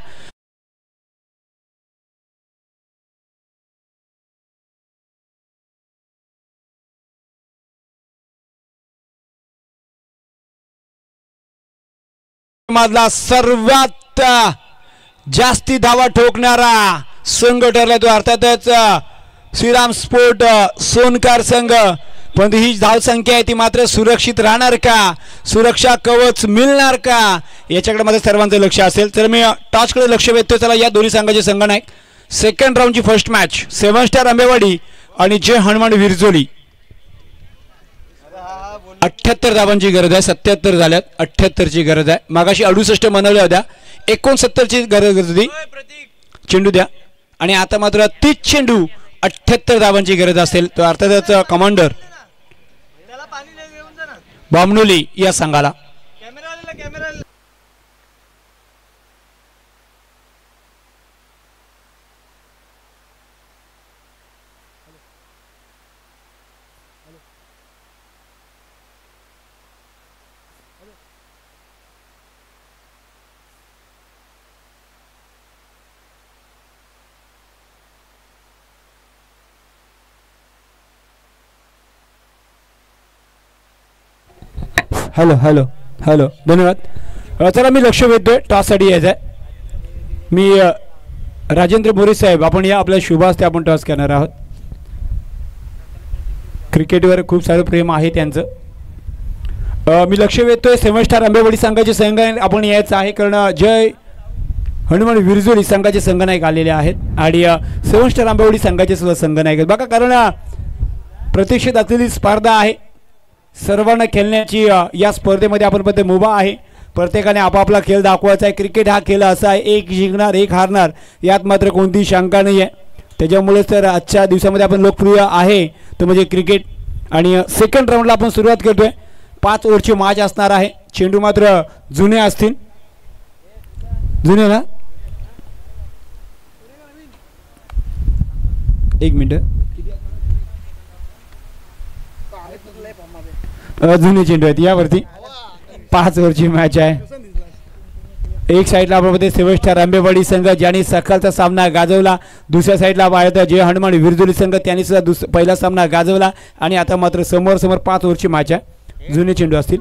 मधला सर्वात जास्ती धावा ठोकणारा संघ ठरला तो अर्थातच श्रीराम स्पोर्ट सोनकार संघ. पण ही धाव संख्या आहे ती मात्र सुरक्षित राहणार का, सुरक्षा कवच मिळणार का, याच्याकडे माझं सर्वांचं लक्ष असेल. तर मी टॉसकडे लक्ष वेधतोय. चला या दोन्ही संघाचे संघनायक. सेकंड राऊंडची फर्स्ट मॅच 7 स्टार आंबेवाडी आणि जे हनुमान विरजोली. 78 धावांची गरज आहे. 77 झाल्यात. 78ची गरज आहे. मागाशी 68 मनवल्या होत्या. 69ची गरज होती. चेंडू द्या. आणि आता मात्र 30 चेंडू 78 धावांची गरज असेल तो अर्थातच कमांडर बामणोली या संघाला. हॅलो हॅलो हॅलो धन्यवाद. चला मी लक्ष वेधतोय. टॉससाठी यायचं आहे. मी राजेंद्र मोरे साहेब आपण या आपल्या शुभ हस्ते आपण टॉस करणार आहोत. क्रिकेटवर खूप सारं प्रेम आहे त्यांचं. मी लक्ष वेधतोय. 7 स्टार आंबेवाडी संघाचे संघ आपण यायचं आहे कारण जय हनुमान विरजोली संघाचे संघनायक आलेले आहेत आणि 7 स्टार आंबेवाडी संघाचे सुद्धा संघनायक आहेत बघा. कारण प्रतीक्षित असलेली स्पर्धा आहे. सर्वांना खेळण्याची या स्पर्धेमध्ये आपण पद्धत मुभा आहे. प्रत्येकाने आपापला खेळ दाखवायचा आहे. क्रिकेट हा खेळ असा आहे एक जिंकणार एक हारणार यात मात्र कोणतीही शंका नाही आहे. त्याच्यामुळेच तर आजच्या दिवसामध्ये आपण लोकप्रिय आहे तो म्हणजे क्रिकेट. आणि सेकंड राऊंडला आपण सुरुवात करतोय. 5 ओव्हरची मॅच असणार आहे. चेंडू मात्र जुने असतील. जुने ना 1 मिनिट. जुने चेंडू आहेत यावरती. 5 ओव्हरची मॅच आहे. एक साईडला आपण 7 स्टार आंबेवाडी संघ ज्यांनी सकाळचा सामना गाजवला. दुसऱ्या साईडला पाहिलं जे हनुमान विरजोली संघ त्यांनी सुद्धा पहिला सामना गाजवला. आणि आता मात्र समोर 5 ओव्हरची मॅच आहे. जुने चेंडू असतील.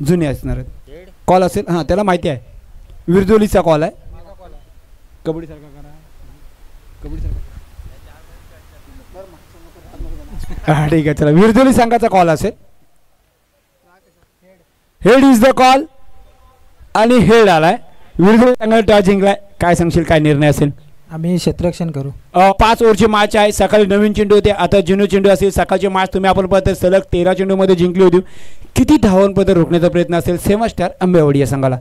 जुने असणार आहेत. कॉल असेल हां त्याला माहिती आहे. विरजोलीचा कॉल आहे. कबड्डीसारखा करा. हां ठीक आहे. चला विरजोली संघाचा कॉल असेल. हेड इज द कॉल आणि हेड आलाय. विरजोली संघाने टॉस जिंकलाय. काय सांगशील काय निर्णय असेल. आम्ही क्षेत्ररक्षण करू. 5 ओव्हरची मॅच आहे. सकाळी नवीन चेंडू होते आता जुने चेंडू असेल. सकाळची मॅच तुम्ही आपण पाहता सलग 13 चेंडूमध्ये जिंकली होती. किती धावांपर्यंत रोखण्याचा प्रयत्न असेल 7 स्टार आंबेवाडी या संघाला.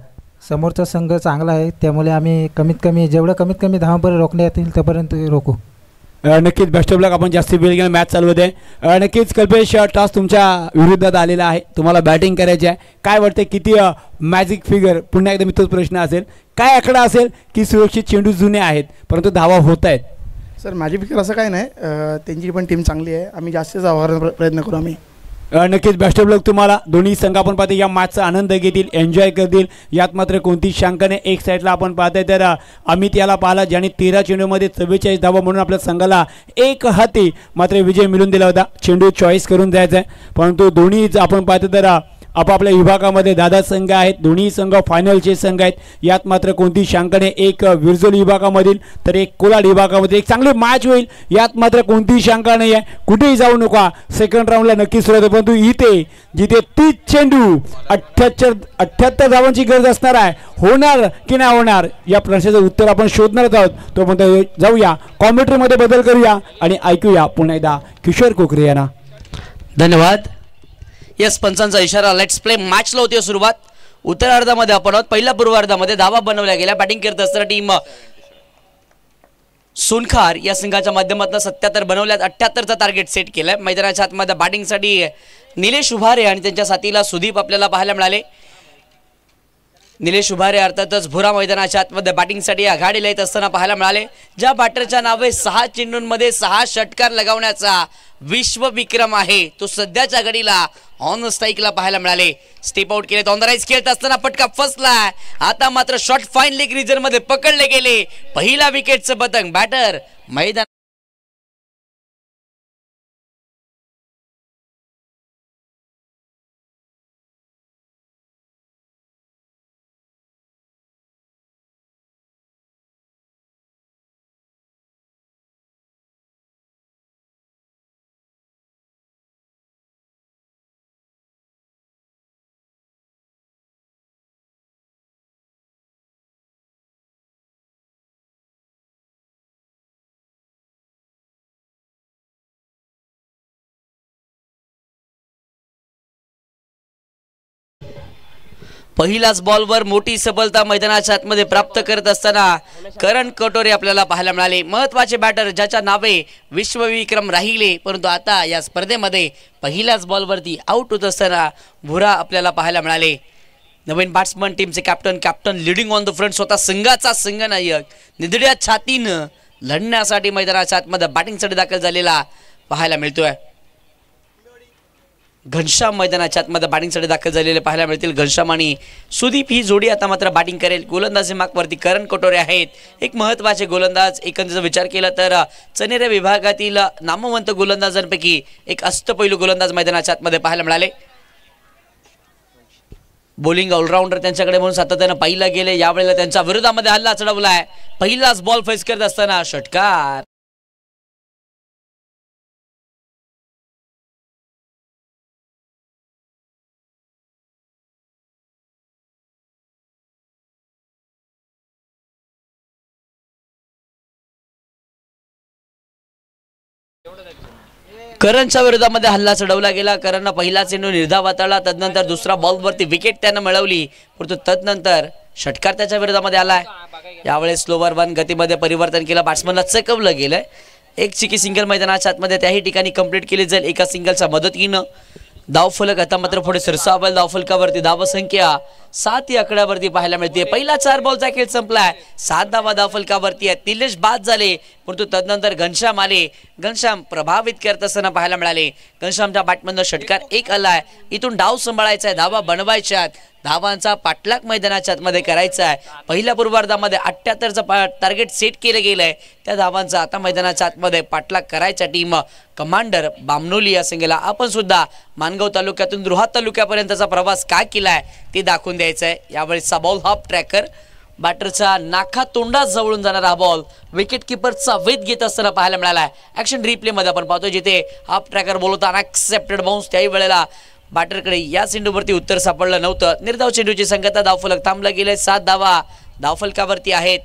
समोरचा संघ चांगला आहे त्यामुळे आम्ही कमीत कमी धावांपर्यंत रोखण्यात येईल तोपर्यंत रोखू. नक्कीच बेस्ट ऑफ लक. आपण जास्ती वेळ घेऊन मॅच चालवत आहे. नक्कीच कल्पेश टॉस तुमच्या विरुद्धात आलेला आहे. तुम्हाला बॅटिंग करायची आहे. काय वाटतं किती मॅजिक फिगर पुन्हा एकदा मी तोच प्रश्न असेल काय आकडा असेल की सुरक्षित चेंडू जुने आहेत परंतु धावा होत आहेत. सर माझी फिकर असं काय नाही. त्यांची पण टीम चांगली आहे. आम्ही जास्तीत जास्त प्रयत्न करू. आम्ही नक्कीच बेस्ट ऑफ लक तुम्हाला. दोन्ही संघ आपण पाहतो या मॅचचा आनंद घेतील एन्जॉय करतील यात मात्र कोणतीच शंका नाही. एक साईडला आपण पाहतोय तर अमित याला पाहिला ज्याने 13 चेंडूमध्ये 44 धावा म्हणून आपल्या संघाला एक हाती मात्र विजय मिळवून दिला होता. चेंडू चॉईस करून जायचा आहे परंतु दोन्हीच आपण पाहतो तर आपापल्या विभागामध्ये दादा संघ आहेत. दोन्ही संघ फायनलचे संघ आहेत. यात मात्र कोणती शंका नाही. एक विरजोली विभागामधील तर एक कोलाड विभागामध्ये एक चांगली मॅच होईल यात मात्र कोणतीही शंका नाही आहे. कुठेही जाऊ नका. सेकंड राऊंडला नक्कीच सुरुवात आहे परंतु इथे जिथे 30 चेंडू 78 धावांची गरज असणार आहे होणार की नाही होणार या प्रश्नाचं उत्तर आपण शोधणार आहोत. तो म्हणतो जाऊया कॉम्प्युटरमध्ये बदल करूया आणि ऐकूया पुन्हा एकदा किशोर कोकरे यांना. धन्यवाद. यस पंचांचा इशारा. Let's play. मॅचला होती सुरुवात. उत्तरार्धामध्ये आपण आहोत. पहिल्या पूर्वार्धामध्ये धावा बनवल्या गेल्या. बॅटिंग करत असताना टीम सोनखार या संघाच्या माध्यमातून 77 बनवल्यात. 78चा टार्गेट सेट केलाय. मैदानाच्या आतमध्ये बॅटिंगसाठी निलेश उभारे आणि त्यांच्या साथीला सुदीप आपल्याला पाहायला मिळाले. निलेश उभारे अर्थातच भुरा मैदानाच्या आतमध्ये बॅटिंगसाठी आघाडीला येत असताना पाहायला मिळाले. ज्या बॅटरच्या नावे 6 चेंडूंमध्ये 6 षटकार लगावण्याचा विश्वविक्रम आहे तो सध्याच्या घडीला ऑन स्ट्राईकला पाहायला मिळाले. स्टेप आउट केले, ऑन द राईज खेळत असताना पटका फसलाय. आता मात्र शॉट फाईन लेग रिजन मध्ये पकडले गेले. पहिला विकेटचं पतंग बॅटर मैदान पहिलाच बॉलवर मोठी सफलता मैदानाच्या आतमध्ये प्राप्त करत असताना करण कटोरे आपल्याला पाहायला मिळाले. महत्त्वाचे बॅटर ज्याच्या नावे विश्वविक्रम राहिले, परंतु आता या स्पर्धेमध्ये पहिल्याच बॉलवरती आउट होत असताना भुरा आपल्याला पाहायला मिळाले. नवीन बॅट्समन टीमचे captain leading on the front, स्वतः संघाचा संघनायक निधड्या छातीनं लढण्यासाठी मैदानाच्या आतमध्ये बॅटिंगसाठी दाखल झालेला पाहायला मिळतोय. घनश्याम मैदानाच्या आतमध्ये बॅटिंगसाठी दाखल झालेले पाहायला मिळतील. घनश्याम आणि सुदीप ही जोडी आता मात्र बॅटिंग करेल. गोलंदाजी मार्कवरती करण कटोरे आहेत, एक महत्त्वाचे गोलंदाज. एकंदरीत विचार केला तर चनेरे विभागातील नामवंत गोलंदाजांपैकी एक अष्टपैलू गोलंदाज मैदानाच्या आतमध्ये पाहायला मिळाले. बॉलिंग ऑलराऊंडर त्यांच्याकडे म्हणून सातत्यानं पाहिलं गेले. यावेळेला त्यांच्या विरोधामध्ये हल्ला चढवलाय. पहिलाच बॉल फेस करत असताना षटकार. करणच्या विरोधामध्ये हल्ला चढवला गेला. करणनं पहिला चेंडू निर्धाव हाताळला, तदनंतर दुसरा बॉलवरती विकेट त्यानं मिळवली, परंतु तदनंतर षटकार त्याच्या विरोधामध्ये आलाय. यावेळेस स्लोवर वन गतीमध्ये परिवर्तन केलं, बॅट्समनला चकवलं गेलंय. एक चिकी सिंगल मैदानाच्या आतमध्ये त्याही ठिकाणी कंप्लीट केली जाईल एका सिंगलच्या मदतीनं. धावफलक आता मात्र पुढे सरसावेल. धावफलकावरती धावसंख्या 7 या आकड्यावरती पाहायला मिळते. पहिला 4 बॉलचा खेळ संपलाय. 7 धावा धावफलकावरती आहेत. निलेश बाद झाले, परंतु तदनंतर घनश्याम आले. घनश्याम प्रभावित करत असताना पाहायला मिळाले. घनश्यामच्या बॅटमधनं षटकार 1 आलाय. इथून डाव सांभाळायचा आहे, धावा बनवायच्या आहेत, धावांचा पाठलाग मैदानाच्या आतमध्ये करायचा आहे. पहिल्या पूर्वार्धामध्ये 78चं टार्गेट सेट केलं गेलंय. त्या धावांचा आता मैदानाच्या आतमध्ये पाठलाग करायचा टीम कमांडर बामनोली या संघाला. आपण सुद्धा मानगाव तालुक्यातून रुहा तालुक्यापर्यंतचा प्रवास काय केलाय ते दाखवून द्यायचं आहे. यावेळेसचा बॉल हाफ ट्रॅकर, बॅटरचा नाका तोंडात जवळून जाणारा हा बॉल विकेट किपरचा वेध घेत असताना पाहायला मिळाला. ऍक्शन रिप्ले मध्ये आपण पाहतो जिथे हाफ ट्रॅकर बॉल होता अनएक्सेप्टेड बाउन्स. त्याही वेळेला बॅटरकडे या चेंडूवरती उत्तर सापडलं नव्हतं. निर्धाव चेंडूची संख्या धावफलक थांबला गेले. 7 धावा धावफलकावरती आहेत.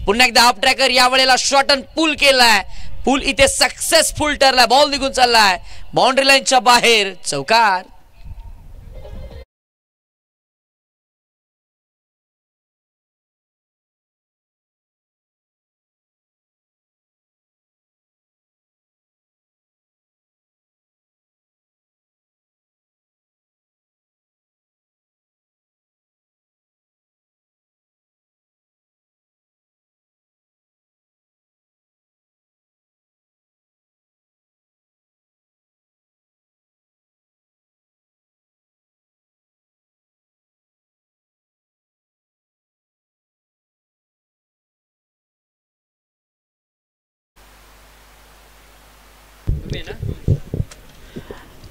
पुन्हा एकदा हाफ ट्रॅकर, यावेळेला शॉट अन पूल केलाय. पूल इथे सक्सेसफुल ठरलाय. बॉल निघून चाललाय बाउंड्री लाईनच्या बाहेर. चौकार.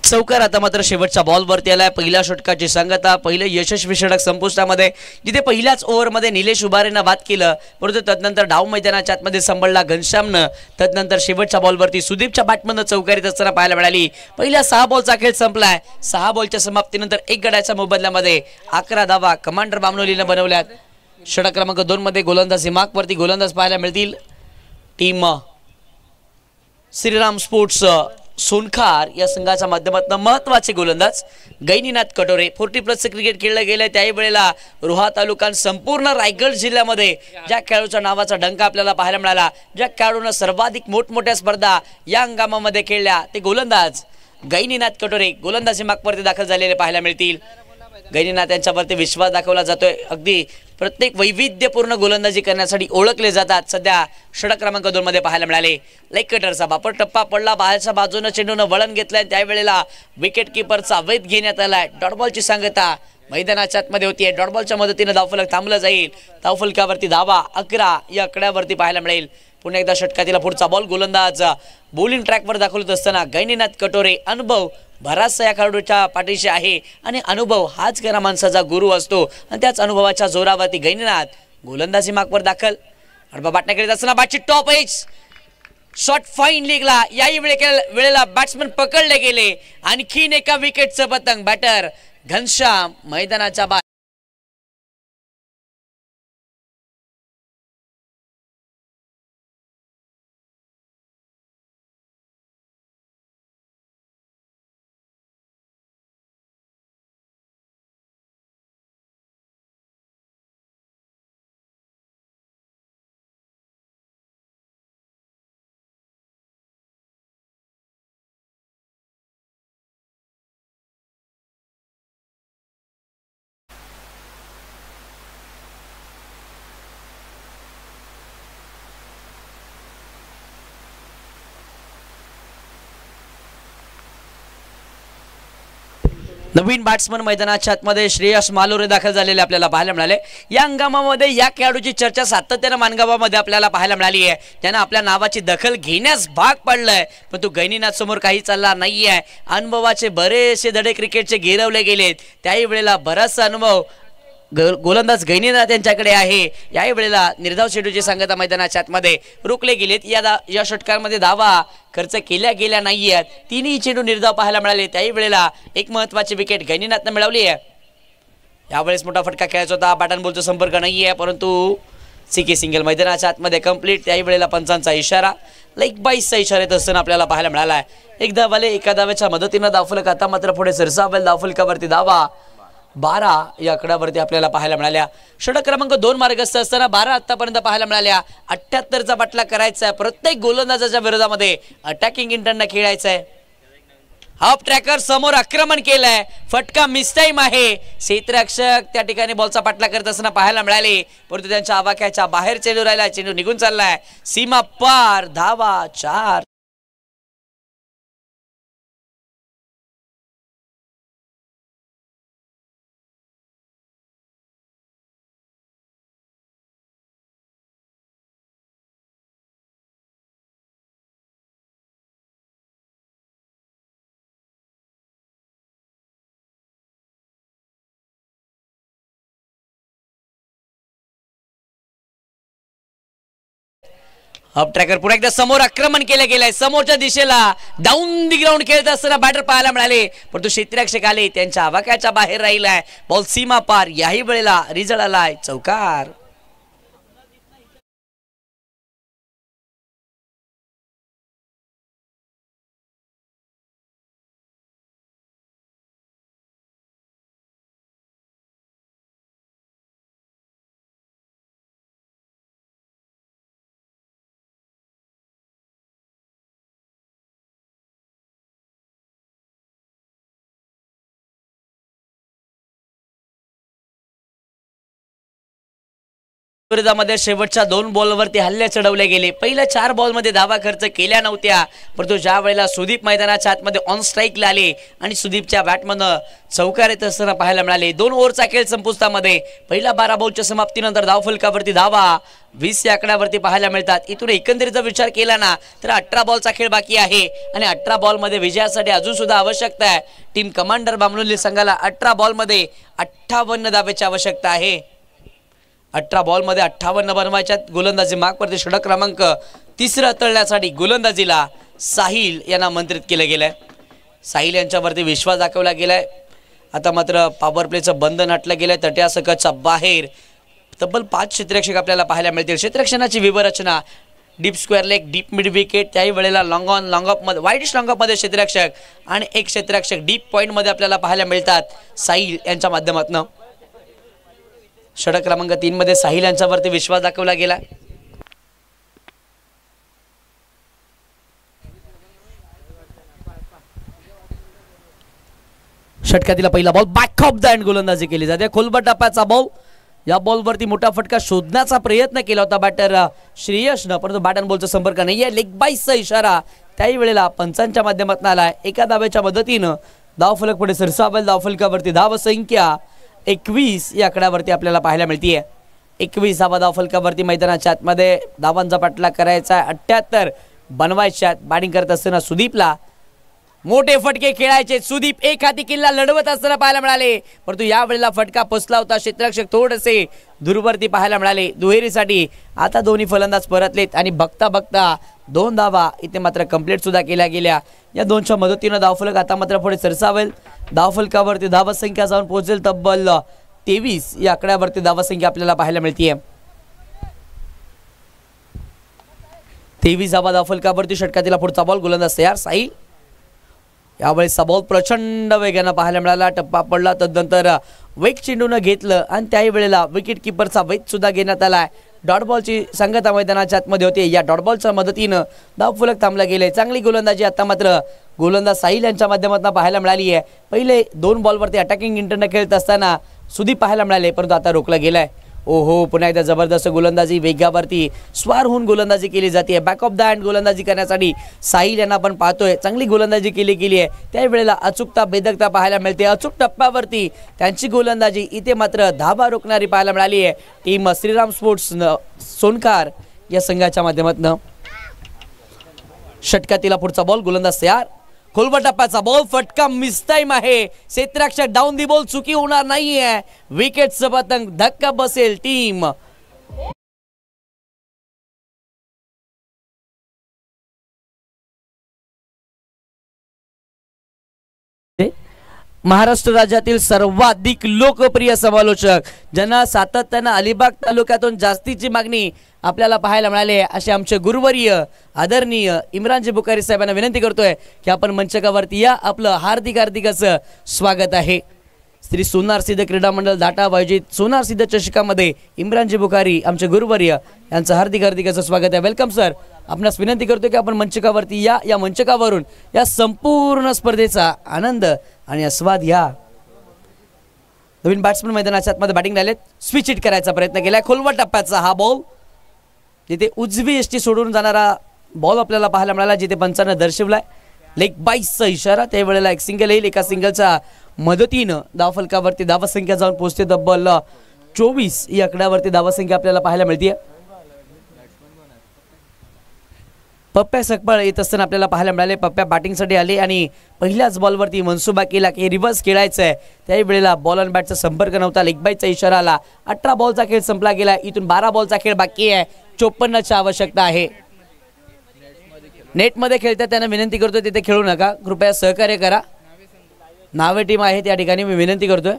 चौकार आता मात्र शेवटच्या बॉलवरती आलाय. पहिल्या षटकाची सांगता, पहिलं यशस्वी षटक संपुष्टामध्ये जिथे पहिल्याच ओव्हरमध्ये निलेश उभारेनं बाद केलं, परंतु तदनंतर डाव मैदानाच्या आतमध्ये सांभाळला घनश्यामनं. तदनंतर शेवटच्या बॉलवरती सुदीपच्या बॅटमधनं चौकारीत असताना पाहायला मिळाली. पहिल्या 6 बॉलचा खेळ संपलाय. 6 बॉलच्या समाप्तीनंतर 1 गड्याच्या मोबदल्यामध्ये 11 धावा कमांडर बामनोलीनं बनवल्यात. षटक क्रमांक 2 मध्ये गोलंदाजी मार्कवरती गोलंदाज पाहायला मिळतील. टीम श्रीराम स्पोर्ट्स सोनखार या संघाच्या माध्यमातून महत्त्वाचे गोलंदाज गैनीनाथ कटोरे. 40+ क्रिकेट खेळलं गेलं. त्याही वेळेला रुहा तालुका संपूर्ण रायगड जिल्ह्यामध्ये ज्या खेळाडूच्या नावाचा डंका आपल्याला पाहायला मिळाला, ज्या खेळाडूंना सर्वाधिक मोठमोठ्या स्पर्धा या हंगामामध्ये खेळल्या, ते गोलंदाज गैनीनाथ कटोरे गोलंदाजी मार्कवरती दाखल झालेले पाहायला मिळतील. गैनीनाथ यांच्यावरती विश्वास दाखवला जातोय. अगदी प्रत्येक वैविध्यपूर्ण गोलंदाजी करण्यासाठी ओळखले जातात. सध्या षटक क्रमांक 2 मध्ये पाहायला मिळाले. लेग कटरचा बापर टप्पा पडला, बाहेरच्या बाजूने चेंडूनं वळण घेतलंय. त्यावेळेला विकेट किपरचा वेध घेण्यात आलाय. डॉट बॉलची सांगता मैदानाच्या आतमध्ये होतीये. डॉट बॉलच्या मदतीने धावफलक थांबलं जाईल. धावफलकावरती धावा 11 या आकड्यावरती पाहायला मिळेल. पुन्हा एकदा षटकातील पुढचा बॉल गोलंदाज बॉलिंग ट्रॅकवर दाखवत असताना गैनीनाथ कटोरे. अनुभव बराचसा या खेळाडूच्या पाठीशी आहे आणि अनुभव हाच खरा माणसाचा गुरु असतो आणि त्याच अनुभवाच्या जोरावरती गैनीनाथ गोलंदाजी मार्कवर दाखल. अडबा बाटण्या करीत असताना बॅटची टॉप एज शॉट फाईन लीगला. याही वेळेला बॅट्समन पकडले गेले. आणखीन एका विकेटचं पतंग. बॅटर घनश्याम मैदानाच्या बाहेर. नवीन बॅट्समन मैदानाच्या आतमध्ये श्रेयस मालोरे दाखल झालेले आपल्याला पाहायला मिळाले. या हंगामामध्ये या खेळाडूची चर्चा सातत्याने मानगावामध्ये आपल्याला पाहायला मिळाली आहे. त्यानं आपल्या नावाची दखल घेण्यास भाग पडलाय, पण तो गैनीनाथ समोर काही चालला नाहीये. अनुभवाचे बरेचसे धडे क्रिकेटचे गिरवले गेलेत. त्याही वेळेला बराचसा अनुभव गोलंदाज गैनीनाथ यांच्याकडे आहे. याही वेळेला निर्धाव चेंडूची सांगता मैदानाच्या आतमध्ये रोखले गेलेत. या षटकांमध्ये धावा खर्च केल्या गेल्या नाहीयेत. तिन्ही चेंडू निर्धाव पाहायला मिळाले. त्याही वेळेला एक महत्त्वाची विकेट गैनीनाथनं मिळवली आहे. यावेळेस मोठा फटका खेळायचा होता. बॅट अँड बॉलचा संपर्क नाहीये, परंतु सीके सिंगल मैदानाच्या आतमध्ये कंप्लीट. त्याही वेळेला पंचांचा इशारा लाईक बाईसचा इशारा येत असताना आपल्याला पाहायला मिळाला आहे. एक धावाले एका धाव्याच्या मदतीनं धावफलक आता मात्र पुढे सरसावेल. धावफलकावरती धावा 12 या आकड्यावरती आपल्याला पाहायला मिळाल्या. षटक क्रमांक 2 मार्गस्थ असताना 12 आतापर्यंत पाहायला मिळाल्या. 78चा बाटला करायचा आहे. प्रत्येक गोलंदाजाच्या विरोधामध्ये अटॅकिंग इंटरनं खेळायचं आहे. हाफ ट्रॅकर समोर आक्रमण केलंय. फटका मिस टाइम आहे. क्षेत्ररक्षक त्या ठिकाणी बॉलचा पाठला करत असताना पाहायला मिळाले, परंतु त्यांच्या आवाक्याच्या बाहेर चेंडू राहिला. चेंडू निघून चाललाय. सीमा पार. धावा 4. अप ट्रॅकर पुन्हा एकदा समोर आक्रमण केलं गेलंय. समोरच्या दिशेला डाऊन दी ग्राउंड खेळत असताना बॅटर पाहायला मिळाले, परंतु क्षेत्ररक्षक आले. त्यांच्या आवाक्याच्या बाहेर राहिलाय. बॉल सीमा पार. याही वेळेला रिझल्ट आलाय चौकार. विरोधामध्ये शेवटच्या 2 बॉलवरती हल्ले चढवले गेले. पहिल्या 4 बॉलमध्ये धावा खर्च केल्या नव्हत्या, परंतु ज्या वेळेला सुदीप मैदानाच्या आतमध्ये ऑन स्ट्राईकला आले आणि सुदीपच्या बॅटमधनं चौकार येत असताना पाहायला मिळाले. 2 ओव्हरचा खेळ संपुष्टामध्ये. पहिल्या 12 बॉलच्या समाप्तीनंतर धावफलकावरती धावा 20 या आकड्यावरती पाहायला मिळतात. इथून एकंदरीत विचार केला ना तर 18 बॉलचा खेळ बाकी आहे आणि 18 बॉलमध्ये विजयासाठी अजून सुद्धा आवश्यकता आहे. टीम कमांडर बामणुल्ली संघाला 18 बॉलमध्ये 58 धावेची आवश्यकता आहे. 18 बॉलमध्ये 58 बनवायच्या. गोलंदाजी मार्कवरती षटक क्रमांक 3 तळण्यासाठी गोलंदाजीला साहिल यांना आमंत्रित केलं गेलंय. साहिल यांच्यावरती विश्वास दाखवला गेलाय. आता मात्र पॉवर प्लेचं बंधन हटलं गेलंय. तट्यासकटच्या बाहेर तब्बल 5 क्षेत्ररक्षक आपल्याला पाहायला मिळतील. क्षेत्ररक्षणाची विवरचना deep square leg, deep mid wicket, त्याही वेळेला लॉंग ऑन लॉंग ऑफ मध्ये, वाईडिश लॉंग ऑफ मध्ये क्षेत्ररक्षक आणि एक क्षेत्ररक्षक डीप पॉईंट मध्ये आपल्याला पाहायला मिळतात साहिल यांच्या माध्यमातून. षटक क्रमांक 3 मध्ये साहिल यांच्यावरती विश्वास दाखवला गेला. षटकातील पहिला ball back of the end गोलंदाजी केली जाते. खोलवर टप्प्याचा बॉल. या बॉलवरती मोठा फटका शोधण्याचा प्रयत्न केला होता बॅटर श्रेयसनं, परंतु बॅट अँड बॉलचा संपर्क नाही आहे. लेग बाईसचा इशारा त्याही वेळेला पंचांच्या माध्यमातून आलाय. एका धावेच्या मदतीनं धावफलक पुढे सरसावेल. धावफलकावरती धावसंख्या 21 या आकड्यावरती आपल्याला पाहायला मिळतीये. 21 धावा धावफलकावरती मैदानाच्या आतमध्ये धावांचा पाठलाग करायचा. 78 बनवायच्या. बॅटिंग करत असताना सुदीपला मोठे फटके खेळायचे. सुदीप एक हाती किल्ला लढवत असताना पाहायला मिळाले, परंतु यावेळेला फटका फसला होता. क्षेत्ररक्षक थोडेसे दूरवरती पाहायला मिळाले. दुहेरीसाठी आता दोन्ही फलंदाज परतलेत आणि बघता बघता 2 धावा इथे मात्र कंप्लीट सुद्धा केल्या गेल्या. या 2च्या मदतीनं धावफलक आता मात्र पुढे सरसावेल. धावफलकावरती धावसंख्या जाऊन पोहोचेल तब्बल 23 या आकड्यावरती धावसंख्या आपल्याला पाहायला मिळतीये. 23 धावा धावफलकावरती. षटकातील पुढचा बॉल. गोलंदाज तयार. साहिल यावेळेस बॉल प्रचंड वेगानं पाहायला मिळाला. टप्पा पडला. तदनंतर वेग चेंडून घेतलं आणि त्याही वेळेला विकेट किपरचा वेग सुद्धा घेण्यात आलाय. डॉट बॉलची संगत मैदानाच्या आतमध्ये होते. या डॉट बॉलच्या मदतीनं धावफलक थांबला गेले. चांगली गोलंदाजी आता मात्र गोलंदाज साहिल यांच्या माध्यमातून पाहायला मिळाली आहे. पहिले 2 बॉलवरती अटॅकिंग इंटरने खेळत असताना सुदीप पाहायला मिळाले, परंतु आता रोखला गेलाय. ओहो, पुन्हा एकदा जबरदस्त गोलंदाजी. वेगावरती स्वार होऊन गोलंदाजी केली जाते. बॅक ऑफ द हँड गोलंदाजी करण्यासाठी साहिल यांना आपण पाहतोय. चांगली गोलंदाजी केली आहे. त्यावेळेला अचूकता बेदकता पाहायला मिळते. अचूक टप्प्यावरती त्यांची गोलंदाजी. इथे मात्र धाबा रोखणारी पाहायला मिळाली आहे टीम श्रीराम स्पोर्ट्स सोनकार या संघाच्या माध्यमातून. षटकातील पुढचा बॉल. गोलंदाज तयार. खोलवर टप्प्याचा बॉल. फटका मिस टाइम आहे. क्षेत्ररक्षक डाऊन दी बॉल. चुकी होणार नाहीये. विकेटचं पतंग. धक्का बसेल टीम महाराष्ट्र राज्यातील सर्वाधिक लोकप्रिय समालोचक, ज्यांना सातत्यानं अलिबाग तालुक्यातून जास्तीची मागणी आपल्याला पाहायला मिळाले, असे आमचे गुरुवर्य आदरणीय इम्रानजी बुखारी साहेबांना विनंती करतोय की आपण मंचकावरती या. आपलं हार्दिक हार्दिक असं स्वागत आहे. श्री सोनार सिद्ध क्रीडा मंडळ धाटा आयोजित सोनार सिद्ध चषकामध्ये इम्रानजी बुखारी आमचे गुरुवर्य यांचं हार्दिक हार्दिक असं स्वागत आहे. Welcome sir. आपणास विनंती करतो की आपण मंचकावरती या. या मंचकावरून या संपूर्ण स्पर्धेचा आनंद आणि आस्वाद घ्या. नवीन बॅट्समन मैदानाच्या आतमध्ये बॅटिंग राहिलेत. स्विच हिट करायचा प्रयत्न केलाय. खोलवर टप्प्याचा हा बॉल. जिथे उजवी एसटी सोडून जाणारा बॉल आपल्याला पाहायला मिळाला, जिथे पंचानं दर्शवलाय. लेग बाईसचा इशारा. त्यावेळेला एक सिंगल येईल. एका सिंगलच्या मदतीनं धावफलकावरती धावसंख्या जाऊन पोहोचते तब्बल 24 या आकड्यावरती धावसंख्या आपल्याला पाहायला मिळते. पप्प्या सकपाळ येत असताना आपल्याला पाहायला मिळाले. पप्प्या बॅटिंगसाठी आले आणि पहिल्याच बॉलवरती मनसुबा केला की रिव्हर्स खेळायचं आहे. त्याही वेळेला बॉल आणि बॅटचा संपर्क नव्हता. लेग बाईचा इशारा आला. 18 बॉलचा खेळ संपला गेला. इथून 12 बॉलचा खेळ बाकी आहे. 54ची आवश्यकता आहे. नेटमध्ये खेळतात त्यांना विनंती करतोय तिथे खेळू नका. कृपया सहकार्य करा. नावे टीम आहे त्या ठिकाणी मी विनंती करतोय.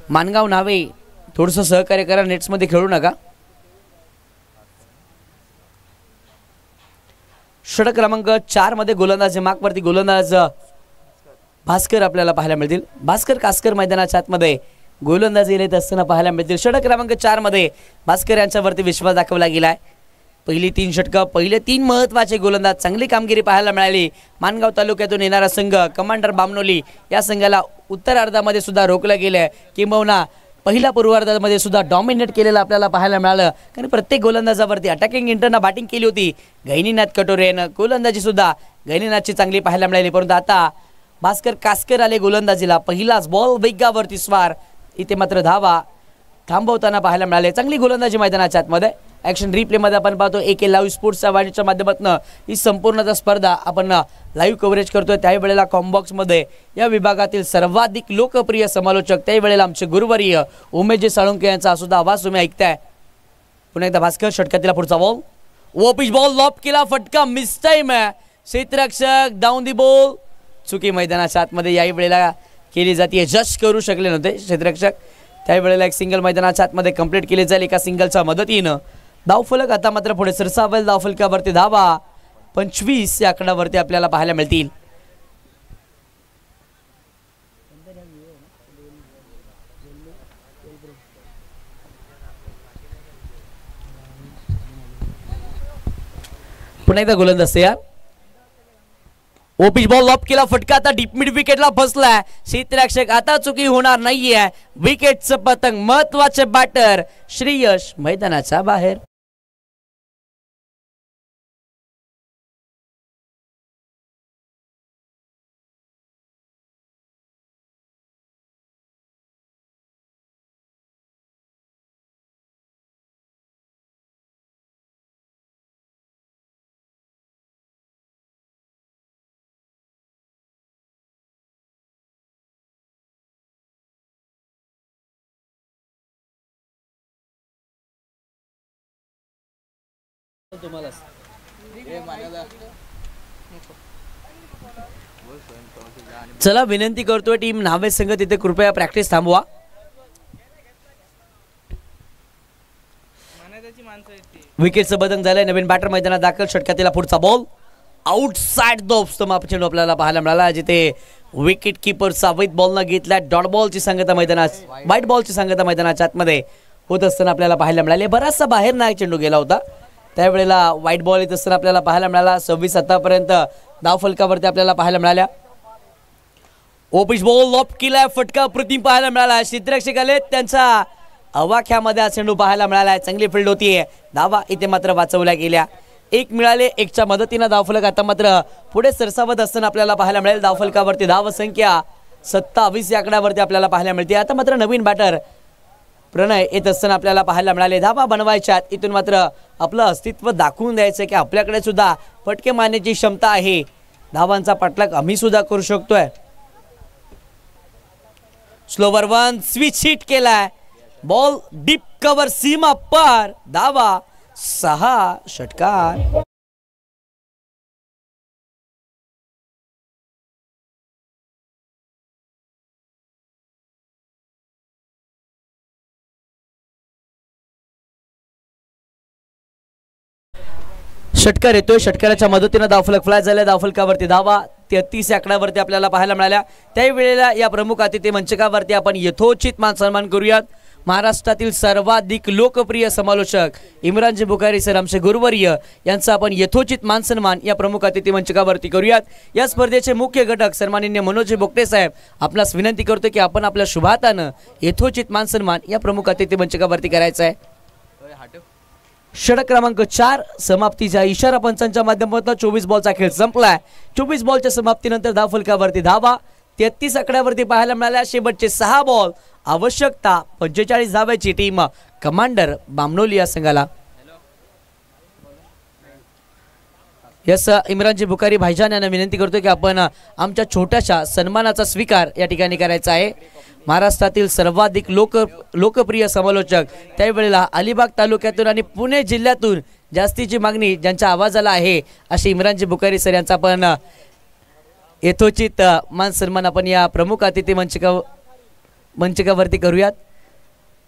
मानगाव नावे थोडंसं सहकार्य करा. नेट्समध्ये खेळू नका. षटक क्रमांक 4 मध्ये गोलंदाज मार्कवरती गोलंदाज भास्कर आपल्याला पाहायला मिळतील. भास्कर कास्कर मैदानाच्या आतमध्ये गोलंदाजी येत असताना पाहायला मिळतील. षटक क्रमांक 4 मध्ये भास्कर यांच्यावरती विश्वास दाखवला गेलाय. पहिली 3 षटकं, पहिले 3 महत्त्वाचे गोलंदाज. चांगली कामगिरी पाहायला मिळाली. मानगाव तालुक्यातून येणारा संघ कमांडर बामनोली या संघाला उत्तरार्धामध्ये सुद्धा रोखलं गेलंय. किंबहुना पहिल्या पूर्वार्धामध्ये सुद्धा डॉमिनेट केलेलं आपल्याला पाहायला मिळालं. कारण प्रत्येक गोलंदाजावरती अटॅकिंग इंटरनं बॅटिंग केली होती. गैनीनाथ कटोरे यानं गोलंदाजी सुद्धा गैनीनाथची चांगली पाहायला मिळाली. परंतु आता भास्कर कास्कर आले गोलंदाजीला. पहिलाच बॉल वेगावरती स्वार. इथे मात्र धावा थांबवताना पाहायला मिळाले. चांगली गोलंदाजी मैदानाच्या आतमध्ये. ॲक्शन रिप्लेमध्ये आपण पाहतो AK लाईव्ह स्पोर्ट्सच्या वाहिनीच्या माध्यमातून ही संपूर्ण स्पर्धा आपण लाईव्ह कव्हरेज करतोय. त्याही वेळेला कॉम्बॉक्समध्ये या विभागातील सर्वाधिक लोकप्रिय समालोचक, त्याही वेळेला आमचे गुरुवर्य उमेशजी साळुंके यांचा सुद्धा आवाज तुम्ही ऐकताय. पुन्हा एकदा भास्कर. षटकातील पुढचा बॉल. ओ पिच बॉल. लॉप केला. फटका मिस टाइम आहे. क्षेत्ररक्षक डाऊन दी बॉल. चुकी मैदानाच्या आतमध्ये याही वेळेला केली जाते. जज करू शकले नव्हते क्षेत्ररक्षक. त्याही वेळेला एक सिंगल मैदानाच्या आतमध्ये कंप्लीट केली जाईल एका सिंगलच्या मदतीनं. धावफलक आता मात्र पुढे सरसावेल. धावफलकावरती धावा 25 या आकड्यावरती आपल्याला पाहायला मिळतील. पुन्हा एकदा गोलंदाज तयार. ओपिच बॉल लॉप केला, फटका आता डीप मिड विकेटला फसलाय क्षेत्ररक्षक. आता चुकी होणार नाहीये, विकेटचं पतंग. महत्वाचे बॅटर श्रेयश मैदानाच्या बाहेर. चला विनंती करतोय टीम न्हावे संघ तिथे कृपया प्रॅक्टिस थांबवा. विकेटचं बदल झालंय. नवीन बॅटर मैदानात दाखल. षटकातील पुढचा ball outside the off stump चेंडू आपल्याला पाहायला मिळाला, जिथे विकेट किपरचा विथ बॉल न घेतला डॉट बॉलची सांगता मैदानात, व्हाईट बॉलची सांगता मैदानाच्या आतमध्ये होत असताना आपल्याला पाहायला मिळाले. बराचसा बाहेर नाही चेंडू गेला होता, त्यावेळेला व्हाईट बॉल येत असताना आपल्याला पाहायला मिळाला. 26 आतापर्यंत धाव फलकावरती आपल्याला पाहायला मिळाल्या. ओपिच बॉल लॉप केलाय, फटका प्रतिम पाहायला मिळाला. क्षेत्ररक्षक आले, त्यांच्या अवाख्यामध्ये हा चेंडू पाहायला मिळाला. चांगली फील्ड होतीये, धावा इथे मात्र वाचवल्या गेल्या. एक मिळाले, एकच्या मदतीनं धावफलक आता मात्र पुढे सरसावत असताना आपल्याला पाहायला मिळेल. धावफलकावरती धाव संख्या 27 या आकड्यावरती आपल्याला पाहायला मिळते. आता मात्र नवीन बॅटर प्रणय येत असताना आपल्याला पाहायला मिळाले. धावा बनवायच्यात, इथून मात्र आपलं अस्तित्व दाखवून द्यायचं की आपल्याकडे सुद्धा फटके मारण्याची क्षमता आहे. धावांचा पाठलाग आम्ही सुद्धा करू शकतोय. स्लोवर वन स्विच हिट केलाय, बॉल डीप कव्हर सीमा पार, धावा 6 षटकार. षटकार येतोय, षटकाराच्या मदतीने धावफलक फ्लाय झाले. धावफलकावरती धावा 33 या आकड्यावरती आपल्याला पाहायला मिळाल्या. त्यावेळेला या प्रमुख अतिथी मंचकावरती आपण यथोचित मान सन्मान करूयात. महाराष्ट्रातील सर्वाधिक लोकप्रिय समालोचक इम्रानजी बुखारी सर आमचे गुरुवर्य यांचा आपण यथोचित मान सन्मान या प्रमुख अतिथी मंचकावरती करूयात. या स्पर्धेचे मुख्य घटक सन्माननीय मनोज बोगटे साहेब आपणास विनंती करतो की आपण आपल्या शुभातानं यथोचित मान सन्मान या प्रमुख अतिथी मंचकावरती करायचा आहे. षटक क्रमांक 4 समाप्तीचा इशारा पंचांच्या माध्यमातून 24 बॉलचा खेळ संपलाय. 24 बॉलच्या समाप्तीनंतर धावफलकावरती धावा 33 आकड्यावरती पाहायला मिळाल्या. शेवटचे 6 बॉल, आवश्यकता 45 धावांची टीम कमांडर बामनोली या संघाला. यस इम्रानजी बुखारी भाईजान यांना विनंती करतो की आपण आमच्या छोट्याशा सन्मानाचा स्वीकार या ठिकाणी करायचा आहे. महाराष्ट्रातील सर्वाधिक लोकप्रिय समालोचक, त्यावेळेला अलिबाग तालुक्यातून आणि पुणे जिल्ह्यातून जास्तीची मागणी ज्यांच्या आवाजाला आहे असे इम्रानजी बुखारी सर यांचा आपण यथोचित मान सन्मान आपण या प्रमुख अतिथी मंचकावरती करूयात.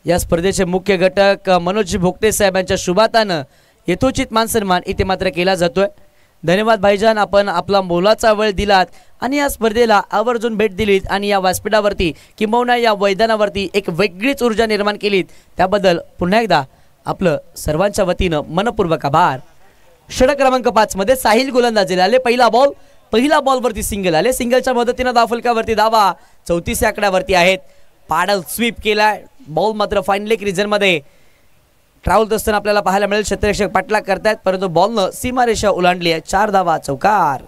या स्पर्धेचे मुख्य घटक मनोज भोगटे साहेब यांच्या शुभातानं यथोचित मान सन्मान इथे मात्र केला जातोय. धन्यवाद भाईजान, आपण आपला मोलाचा वेळ दिलात आणि या स्पर्धेला आवर्जून भेट दिलीत आणि या व्यासपीठावरती किंबहुना या मैदानावरती एक वेगळीच ऊर्जा निर्माण केलीत, त्याबद्दल पुन्हा एकदा आपलं सर्वांच्या वतीनं मनपूर्वक आभार. षटक क्रमांक 5 मध्ये साहिल गोलंदाजीला आले. पहिला बॉलवरती सिंगल आले. सिंगलच्या मदतीनं धावफलकावरती धावा 34 आकड्यावरती आहेत. पाडल स्वीप केलाय, बॉल मात्र फाईन लेग रिजन मध्ये ट्रॅव्हल असताना आपल्याला पाहायला मिळेल. क्षेत्ररक्षक पाठलाग करतायत, परंतु बॉलनं सीमारेषा ओलांडली आहे. 4 धावा, चौकार.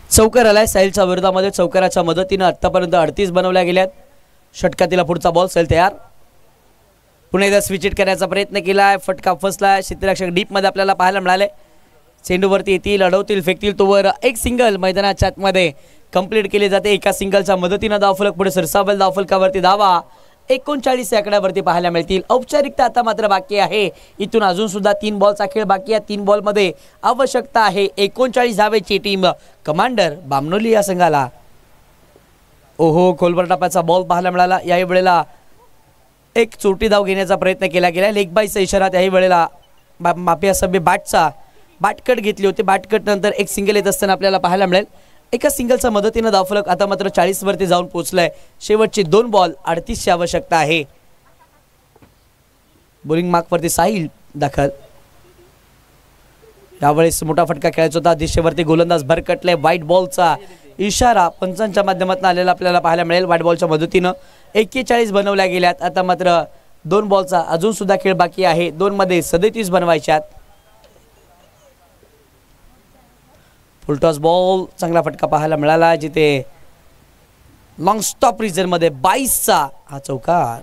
चौकार आलाय साहिलच्या विरोधामध्ये. चौकाराच्या मदतीनं आतापर्यंत 38 बनवल्या गेल्यात. षटकातील पुढचा बॉल साहिल तयार. पुन्हा एकदा स्विच हिट करण्याचा प्रयत्न केलाय, फटका फसलाय. क्षेत्ररक्षक डीप मध्ये आपल्याला पाहायला मिळाले. चेंडूवरती येतील, अडवतील, फेकतील, तोवर एक सिंगल मैदानाच्या आतमध्ये कंप्लीट केली जाते. एका सिंगलच्या मदतीनं धावफलक पुढे सरसावेल. धावफलकावरती धावा 39 आकड्यावरती पाहायला मिळतील. औपचारिकता आता मात्र बाकी आहे. इथून अजून सुद्धा 3 बॉलचा खेळ बाकी आहे. 3 बॉलमध्ये आवश्यकता आहे 39 धावेची टीम कमांडर बामनोली या संघाला. ओहो, खोलवर टापाचा बॉल पाहायला मिळाला. याही वेळेला एक चोटी धाव घेण्याचा प्रयत्न केला गेला. लेग बायचा इशारा त्याही वेळेला माफिया सभ्य बॅटकट घेतली होती. बॅटकट नंतर एक सिंगल येत असताना आपल्याला पाहायला मिळेल. एका सिंगलच्या मदतीनं धावफलक आता मात्र 40 वरती जाऊन पोहोचलाय. शेवटचे 2 बॉल 38ची आवश्यकता आहे. बॉलिंग मार्कवरती साहिल दाखल. यावेळेस मोठा फटका खेळायचा होता. दिशेवरती गोलंदाज भरकटले. व्हाईट बॉलचा इशारा पंचांच्या माध्यमातून आलेला आपल्याला पाहायला मिळेल. व्हाईट बॉलच्या मदतीनं 41 बनवल्या गेल्यात. आता मात्र 2 बॉलचा अजून सुद्धा खेळ बाकी आहे. 2 मध्ये 37 बनवायच्यात. फुलटॉस बॉल चांगला फटका पाहायला मिळाला, जिथे लॉंग स्टॉप रिजन मध्ये 22चा हा चौकार.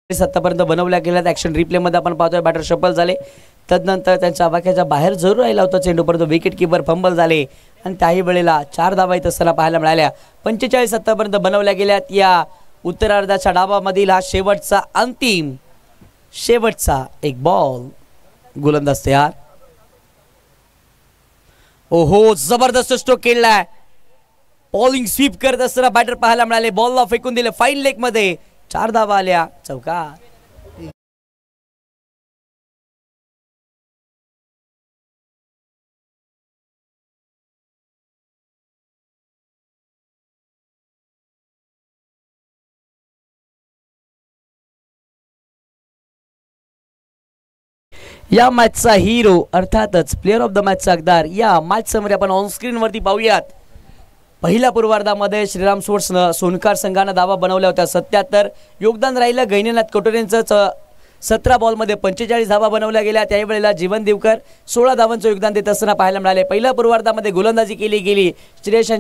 आतापर्यंत बनवल्या गेल्यात. ॲक्शन रिप्लेमध्ये आपण पाहतोय बॅटर शफल झाले. तदनंतर त्यांच्या आवाक्याच्या बाहेर जरूर राहिला होता चेंडू, परंतु विकेट किपर फंबल झाले आणि त्याही वेळेला 4 धावा येत असताना पाहायला मिळाल्या. 45 आतापर्यंत बनवल्या गेल्यात. या उत्तरार्धाच्या डावामधील हा शेवटचा एक बॉल. गोलंदाज तयार. ओहो, जबरदस्त स्ट्रोक केलाय. बॉलिंग स्वीप करत असताना बॅटर पाहायला मिळाले. बॉलला फेकून दिले फाईन लेग मध्ये. 4 धावा आल्या. चौकार. या मॅचचा हिरो अर्थातच प्लेअर ऑफ द मॅचचा हकदार या मॅच समोर आपण ऑन स्क्रीन वरती पाहूयात. पहिल्या पूर्वार्धामध्ये श्रीराम स्पोर्ट्सनं सोनकार संघानं धावा बनवल्या होत्या 77. योगदान राहिलं गैनीनाथ कटोरेंचं. 17 बॉलमध्ये 45 धावा बनवल्या गेल्या. त्यावेळेला जीवन देवकर 16 धावांचं योगदान देत असताना पाहायला मिळाले. पहिल्या पूर्वार्धामध्ये गोलंदाजी केली गेली. श्रेयस